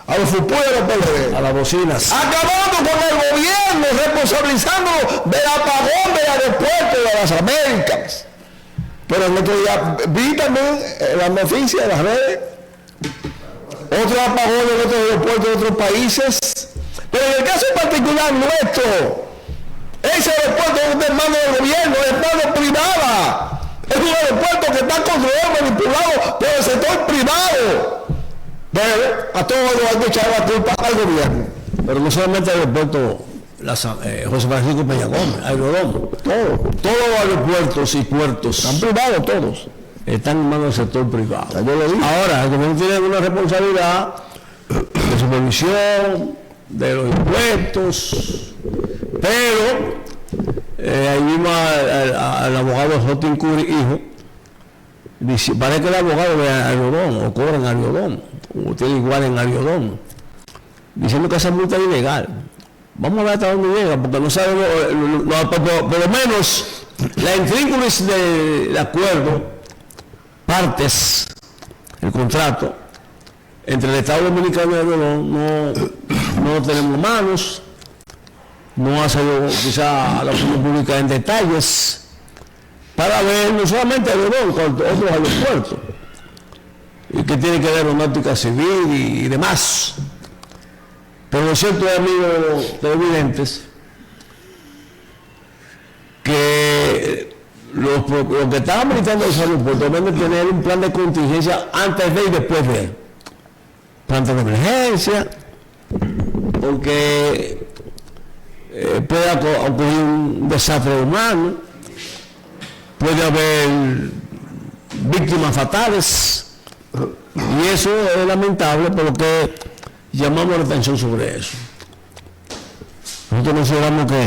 a los fupú de los PLD, a las bocinas, acabando con el gobierno, responsabilizándolo del apagón del aeropuerto de las Américas. Pero el otro día vi también las noticias en las redes, otro apagón en otros aeropuertos de otros países. Pero en el caso particular nuestro, ese aeropuerto es de mano del gobierno, es mano privada. Es un aeropuerto que está controlado, manipulado por el sector privado. Pero a todos los hay que echar la culpa al gobierno. Pero no solamente el aeropuerto José Francisco Peña Gómez, Aerodón. Todos los aeropuertos y puertos están privados todos. Están en manos del sector privado. Ahora, el gobierno tiene una responsabilidad de supervisión de los impuestos, pero ahí mismo al abogado Jotin Curi, hijo, dice, parece que el abogado de Aerodón o cobra en Aerodón o tiene igual en Aerodón, diciendo que esa multa es ilegal. Vamos a ver hasta dónde llega, porque no sabemos, por lo menos la intrínculis del acuerdo, partes, el contrato entre el Estado Dominicano y Aerodón no tenemos manos, no ha salido quizá a la opinión pública en detalles para ver no solamente Aerodón, con otros aeropuertos, y que tiene que ver aeronáutica civil y demás. Pero lo cierto, amigos televidentes, que los que estaban militando los aeropuertos deben tener un plan de contingencia antes de y después de. Plan de emergencia, porque puede ocurrir un desastre humano, puede haber víctimas fatales, y eso es lamentable, por lo que llamamos la atención sobre eso. Nosotros consideramos que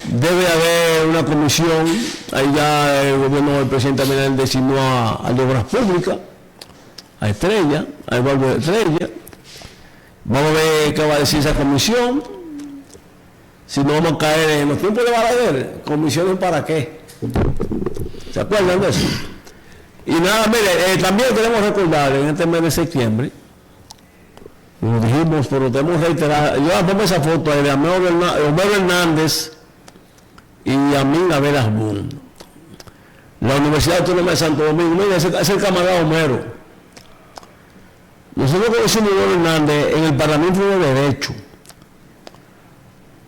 debe haber una comisión. Ahí ya el gobierno del presidente Abinader designó a de Obras Públicas, a Estrella, a Eduardo Estrella. Vamos a ver qué va a decir esa comisión. Si no vamos a caer en los tiempos de Balaguer, comisiones para qué. ¿Se acuerdan de eso? Y nada, mire, también queremos recordar en este mes de septiembre, lo dijimos, pero tenemos que reiterar, yo pongo esa foto ahí de Homero Hernández y Amin Abel Asbun. La Universidad Autónoma de Santo Domingo, mire, es el camarada Homero. Nosotros conocimos a Homero Hernández en el Parlamento de Derecho,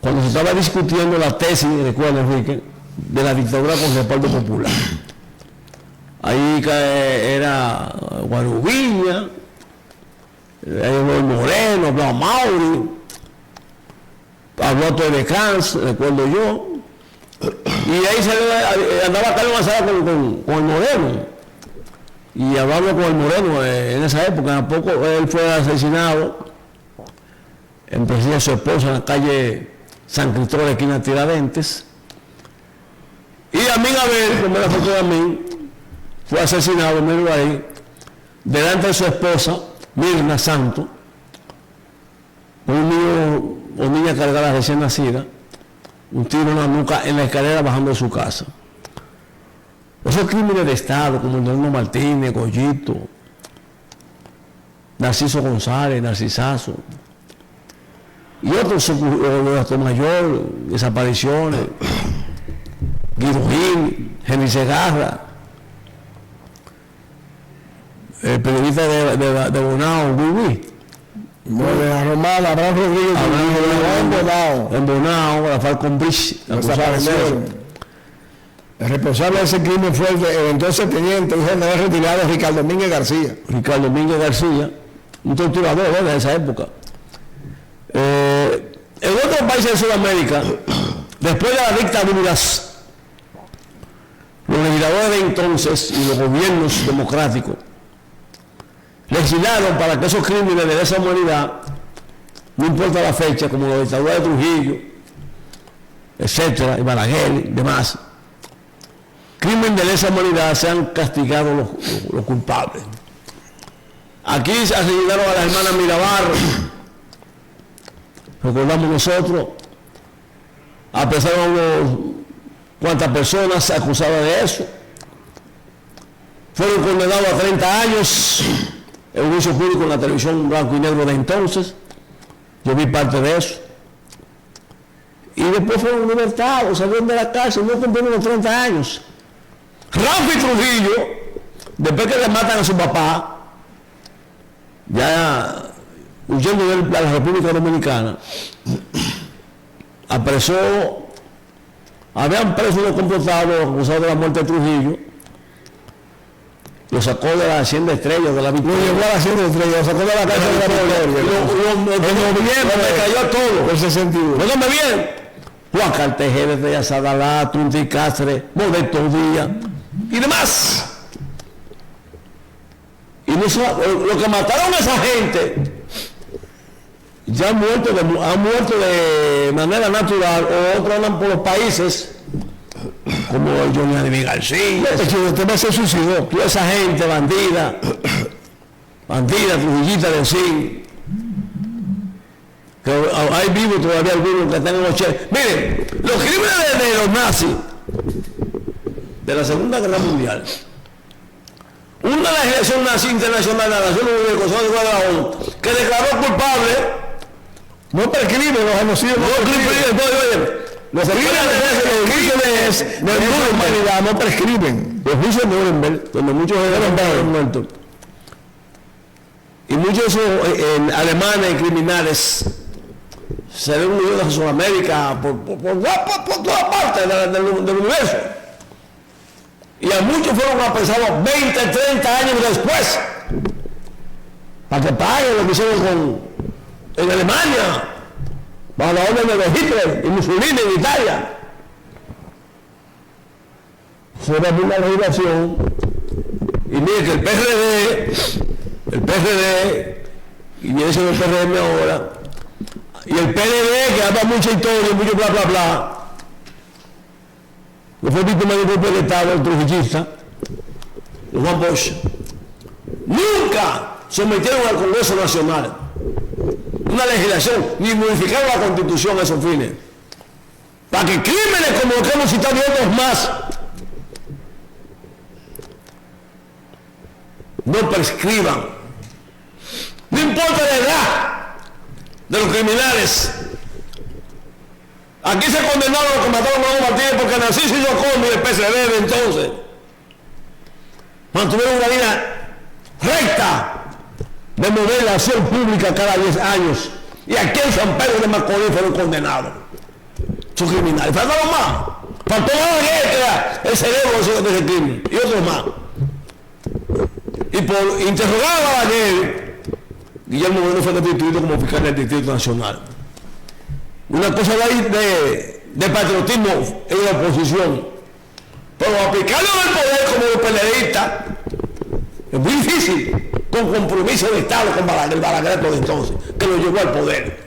cuando se estaba discutiendo la tesis, recuerda Enrique, de la dictadura con respaldo popular. Ahí era Guarubiña, Moreno, habló Mauri, habló Telecans, recuerdo yo, y ahí andaba Carlos Mazara con el Moreno, y hablando con el Moreno en esa época. A poco él fue asesinado en presencia de su esposa en la calle San Cristóbal, esquina Tiradentes, y Amin Abel, primera foto de Amin, fue asesinado, miro ahí, delante de su esposa Mirna Santo, un niño o niña cargada recién nacida, un tiro en la nuca en la escalera bajando de su casa. Esos crímenes de Estado, como el Norma Martínez, Goyito, Narciso González, Narcisazo, y otros, Astor Mayor, desapariciones, Guido Gil, Henry Segarra, el periodista de Bonao, de la Romana, Abraham Rodríguez, en Bonao, Rafael Combrich, el responsable de ese crimen fue el entonces teniente y general retirado Ricardo Domínguez García. Ricardo Domínguez García, un torturador de esa época. En otros países de Sudamérica, después de las dictaduras, los legisladores de entonces y los gobiernos democráticos legislaron para que esos crímenes de lesa humanidad, no importa la fecha, como la dictadura de Trujillo, etcétera, y Balaguer y demás, crimen de lesa humanidad, sean castigados los culpables. Aquí se asesinaron a la hermana Mirabal, recordamos nosotros, a pesar de cuántas personas se acusaban de eso, fueron condenados a 30 años en un juicio público en la televisión blanco y negro de entonces. Yo vi parte de eso. Y después fueron libertados, salieron de la cárcel, no cumplieron los 30 años. Rafi Trujillo, después que le matan a su papá, ya huyendo de la República Dominicana, apresó, habían preso los complotados acusados de la muerte de Trujillo, lo sacó de la Hacienda Estrella, de la Victoria. Lo llevó a la Hacienda Estrella, lo sacó de la cárcel de la Victoria. En noviembre me cayó todo. En 61. Óigame bien. Juan Cartejera, de Sadalá, Tunti Cáceres, Modesto Díaz y demás. Y lo que mataron a esa gente ya han muerto de manera natural, o otros andan por los países como Johnny Ademir García. Usted me se suicidó. Toda esa gente bandida, Trujillita de sí, que hay vivos todavía algunos que están en los cheques. Miren, los crímenes de los nazis de la Segunda Guerra Mundial, una legislación nazi internacional de la Nación Unida, Consejo de la ONU, que declaró culpable, no prescribe los genocidios, los crímenes de humanidad no prescriben. Los juicios de Nuremberg, donde muchos eran muertos, y muchos alemanes criminales se ven unidos a Sudamérica por toda parte del universo, y a muchos fueron apresados 20, 30 años después para que paguen lo que hicieron en Alemania bajo la orden de Hitler y Mussolini en Italia. Se va a una legislación y mire que el PRD, y viene siendo el PRM ahora, y el PLD, que habla mucha historia, mucho bla bla bla, que fue víctima de un golpe de Estado, el trujillista, Juan Bosch, nunca sometieron al Congreso Nacional una legislación, ni modificaron la Constitución a esos fines, para que crímenes como los que hemos citado y otros más no prescriban. No importa la edad de los criminales. Aquí se condenaron a los que mataron a Manuel Martínez porque Narciso y Yocomi del PCD de entonces mantuvieron una línea recta de modelación pública cada 10 años. Y aquí en San Pedro de Macorís fueron condenados. Son criminales. Faltaron más. Faltó más el cerebro de ese crimen. Y otros más. Y por interrogar a Balaguer, Guillermo Moreno fue destituido como fiscal del Distrito Nacional. Una cosa de patriotismo en la oposición, pero aplicarlo al poder como los peledeístas es muy difícil, con compromiso de Estado con Balaguer, por entonces, que lo llevó al poder.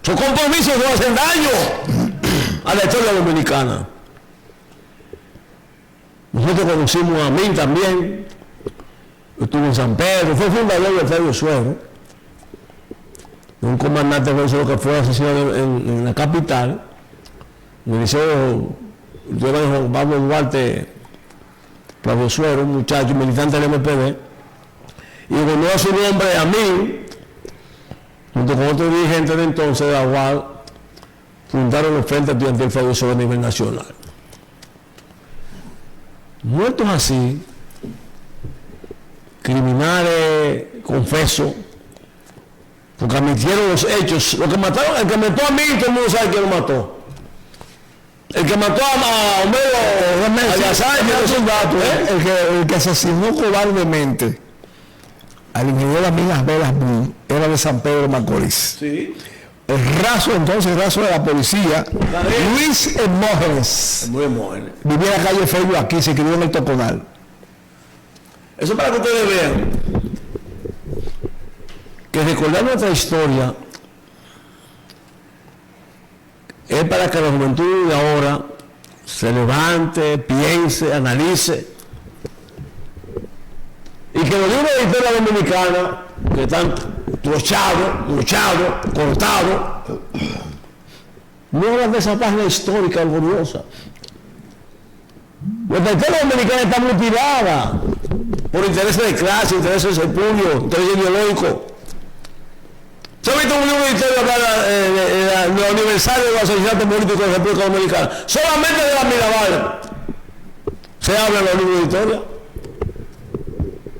Esos compromisos no hacen daño a la historia dominicana. Nosotros conocimos a mí también, estuve en San Pedro, fue fundador de Fabio Suero, un comandante que fue asesinado en la capital, en el liceo de Juan Pablo Duarte, Fabio Suero, un muchacho militante del MPD, y honró a su nombre a mí, junto con otros dirigentes de entonces de la UAL, fundaron el Frente Estudiantil Fabio Suero a nivel nacional. Muertos así, criminales, confesos, porque admitieron los hechos. Lo que mataron, el que mató a mí, todo el mundo sabe quién lo mató. El que mató a Homero el que asesinó cobardemente al ingeniero Amigas Velas Boom era de San Pedro de Macorís. Sí. El raso de la policía, Luis Hermógenes, vivía en la calle Feudo aquí, se crió en el Toconal. Eso para que ustedes vean que recordar nuestra historia es para que la juventud de ahora se levante, piense, analice, y que los libros de historia dominicana que están trochados, luchados, cortados, no hablan de esa página histórica orgullosa. Nuestra historia dominicana está mutilada por intereses de clase, intereses de puño, intereses ideológicos. ¿Se ha visto un libro de historia del aniversario de los asesinatos políticos de la República Dominicana? Solamente de la Mirabal se habla en los libros de historia.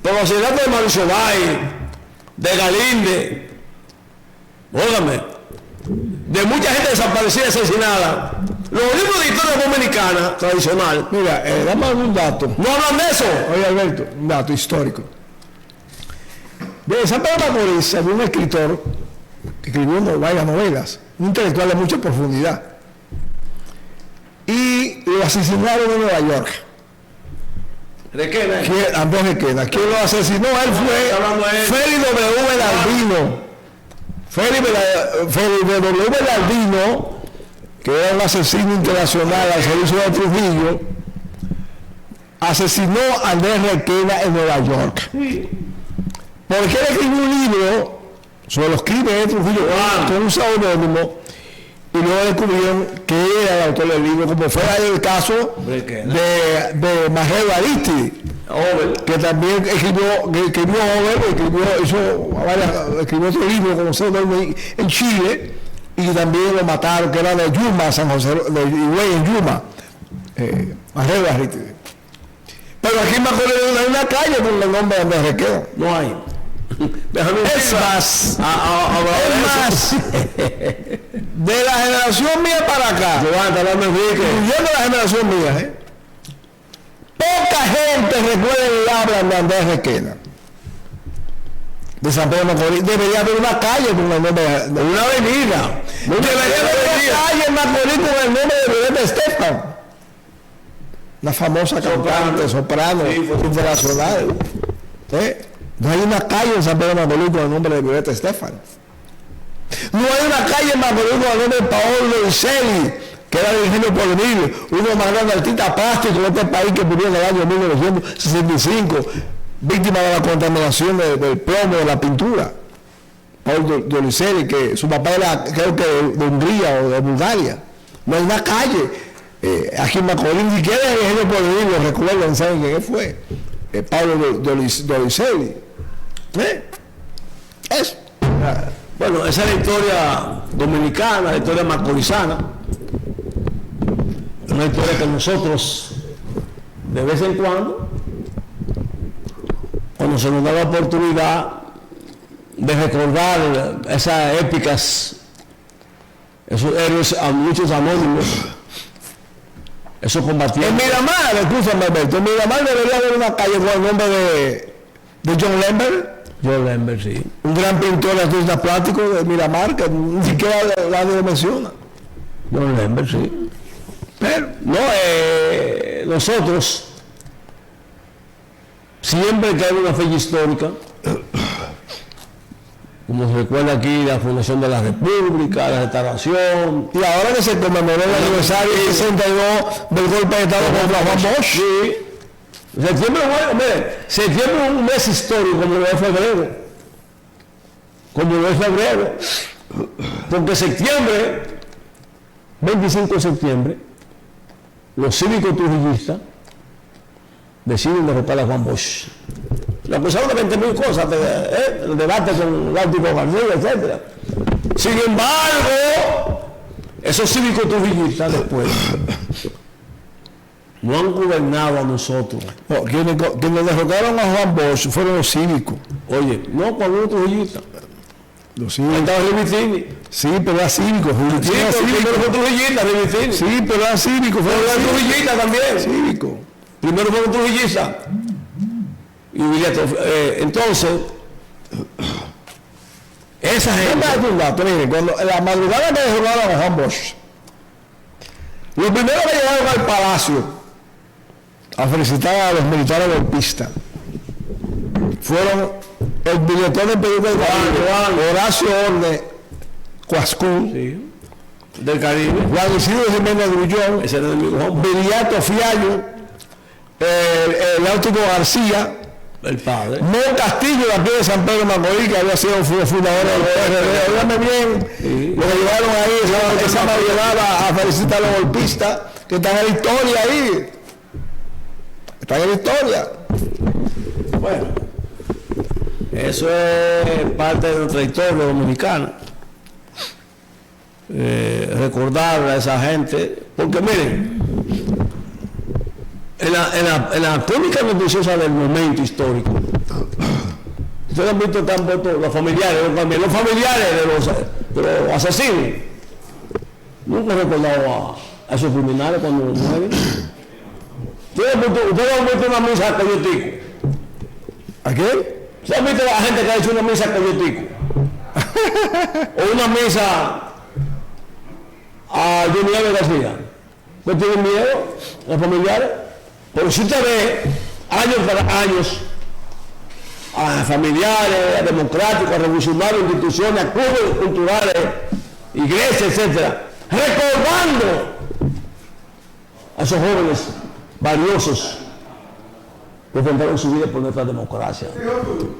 Pero los asesinatos de Mauricio Bay, de Galinde, óigame, de mucha gente desaparecida y asesinada. Los libros de historia dominicana tradicional, mira, dame un dato. No hablan de eso. Oye, Alberto, un dato histórico. De San Pedro de Macorís había un escritor que escribió varias novelas, un intelectual de mucha profundidad, y lo asesinaron en Nueva York. Requena. Andrés Requena. ¿Quién lo asesinó? Él fue Félix W. Daldino. Félix W. Daldino, que era un asesino internacional al servicio de Trujillo, asesinó a Andrés Requena en Nueva York. Porque él escribió un libro sobre los crímenes de Trujillo con un seudónimo, y luego descubrieron que él era el autor del libro, como fue el caso de Majero Aristide, que también escribió otro libro como seudónimo en Chile, y también lo mataron, que era de Yuma, San José, de Higüey en Yuma, Majero Aristide. Pero aquí en Macorís hay una calle con el nombre de Andrés Requena. No hay. Es más, de la generación mía para acá, incluyendo la generación mía, poca gente recuerda el habla de Andrés Requena. de San Pedro de Macorís. Debería haber una calle con el nombre de una avenida. Debería haber una calle en Macorís con el nombre de Violeta Estefan, la famosa cantante soprano internacional. No hay una calle en San Pedro de Macorís con el nombre de Violeta Estefan. No hay una calle en Macorís con el nombre de Paolo Iseli, que era de Ingenio Porvenir, uno de los más grandes artistas plásticos de este país, que murió en el año 1965, víctima de la contaminación del plomo de la pintura. Paolo Donizelli, que su papá era, creo que de Hungría o de Bulgaria. No hay una calle aquí en Macorís, ni siquiera en el Ingenio Porvenir, lo recuerdan, saben quién fue. Paolo Donizelli. Eso. Bueno, esa es la historia dominicana, la historia macorizana. Una historia que nosotros, de vez en cuando se nos da la oportunidad de recordar esas épicas, esos héroes, a muchos anónimos, esos combatientes. En Miramar, escúchame Alberto, en Miramar debería haber una calle con el nombre de John Lambert. John Lambert, sí. Un gran pintor de artistas plásticos de Miramar, que ni siquiera nadie lo menciona. John Lambert, sí. Pero no, nosotros, siempre que hay una fecha histórica, como se recuerda aquí la fundación de la República, la restauración, y ahora que se conmemoró el aniversario 62 del golpe de Estado contra Juan Bosch. Sí. Septiembre es un mes histórico, como lo es febrero. Como lo es febrero. Porque septiembre, 25 de septiembre, los cívicos trujillistas deciden derrotar a Juan Bosch. Le acusaron de 20.000 cosas, el debate con Láutico García, etc. Sin embargo, esos cívicos trujillistas después no han gobernado a nosotros. No, quienes derrocaron a Juan Bosch fueron los cívicos. Oye, no con un trujillista. Los cívicos. Estaba Rivitini. Sí, pero era cívico. Sí, primero fue trujillista, Rivitini. Sí, pero era cívico. Pero era trujillista también. Cívico. Primero fue un trujillista. Y entonces, esa gente. Miren, cuando en la madrugada que derrocaron a Juan Bosch, los primeros que llegaron al palacio a felicitar a los militares golpistas fueron el director del periódico del Caribe, Horacio Orne Cuascú, Sí. Del Caribe. Juan Isidro Jiménez Grullón, Ese era el mismo hombre. Viriato Fiallo, el Láutico García, El padre. Mon Castillo, la piel de San Pedro Macorís, que había sido fundador del PRD. Óigame bien, Sí. lo que llevaron ahí, esa madrugada a felicitar a los golpistas, que están en la historia ahí. Están en la historia. Bueno, eso es parte de nuestra historia dominicana. Recordar a esa gente, porque miren, en la crónica noticiosa del momento histórico, ustedes han visto tan los familiares de los asesinos. Nunca he recordado a esos criminales cuando mueren. Ustedes han visto una misa a Coyotico. ¿A quién? ¿Ustedes han visto a la gente que ha hecho una misa a Coyotico? O una misa a Junior García. ¿No tienen miedo los familiares? Pero si usted ve años tras años a familiares, a democráticos, a revolucionarios, instituciones, a clubes culturales, iglesias, etcétera, recordando a esos jóvenes valiosos que enfrentaron su vida por nuestra democracia.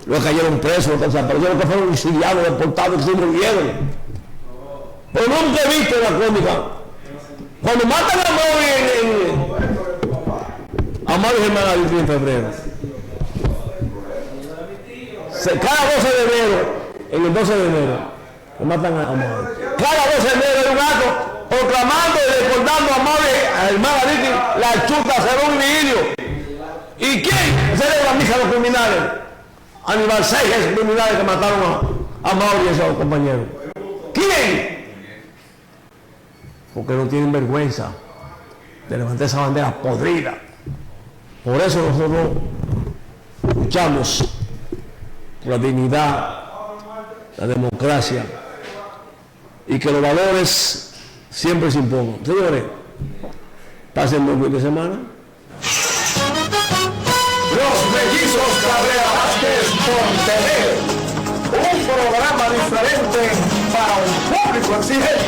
Los que cayeron presos, los que desaparecieron, los que fueron exiliados, deportados, que se murieron. Pero nunca he visto la crónica. Cuando matan a Mauri en febrero, cada 12 de enero, en el 12 de enero, que matan a Mauri. Cada 12 de enero hay un acto proclamando y recordando a Mauri, a Germán Ariti, la chuta, será un nihilio. ¿Y quién celebra misa a los criminales? Aníbal Seijas, criminales que mataron a Mauri y a esos compañeros. ¿Quién? Porque no tienen vergüenza de levantar esa bandera podrida. Por eso nosotros luchamos la dignidad, la democracia y que los valores siempre se impongan. Señores, pasen buen fin de semana. Los Mellizos Cabrera Vázquez por TV, un programa diferente para un público exigente.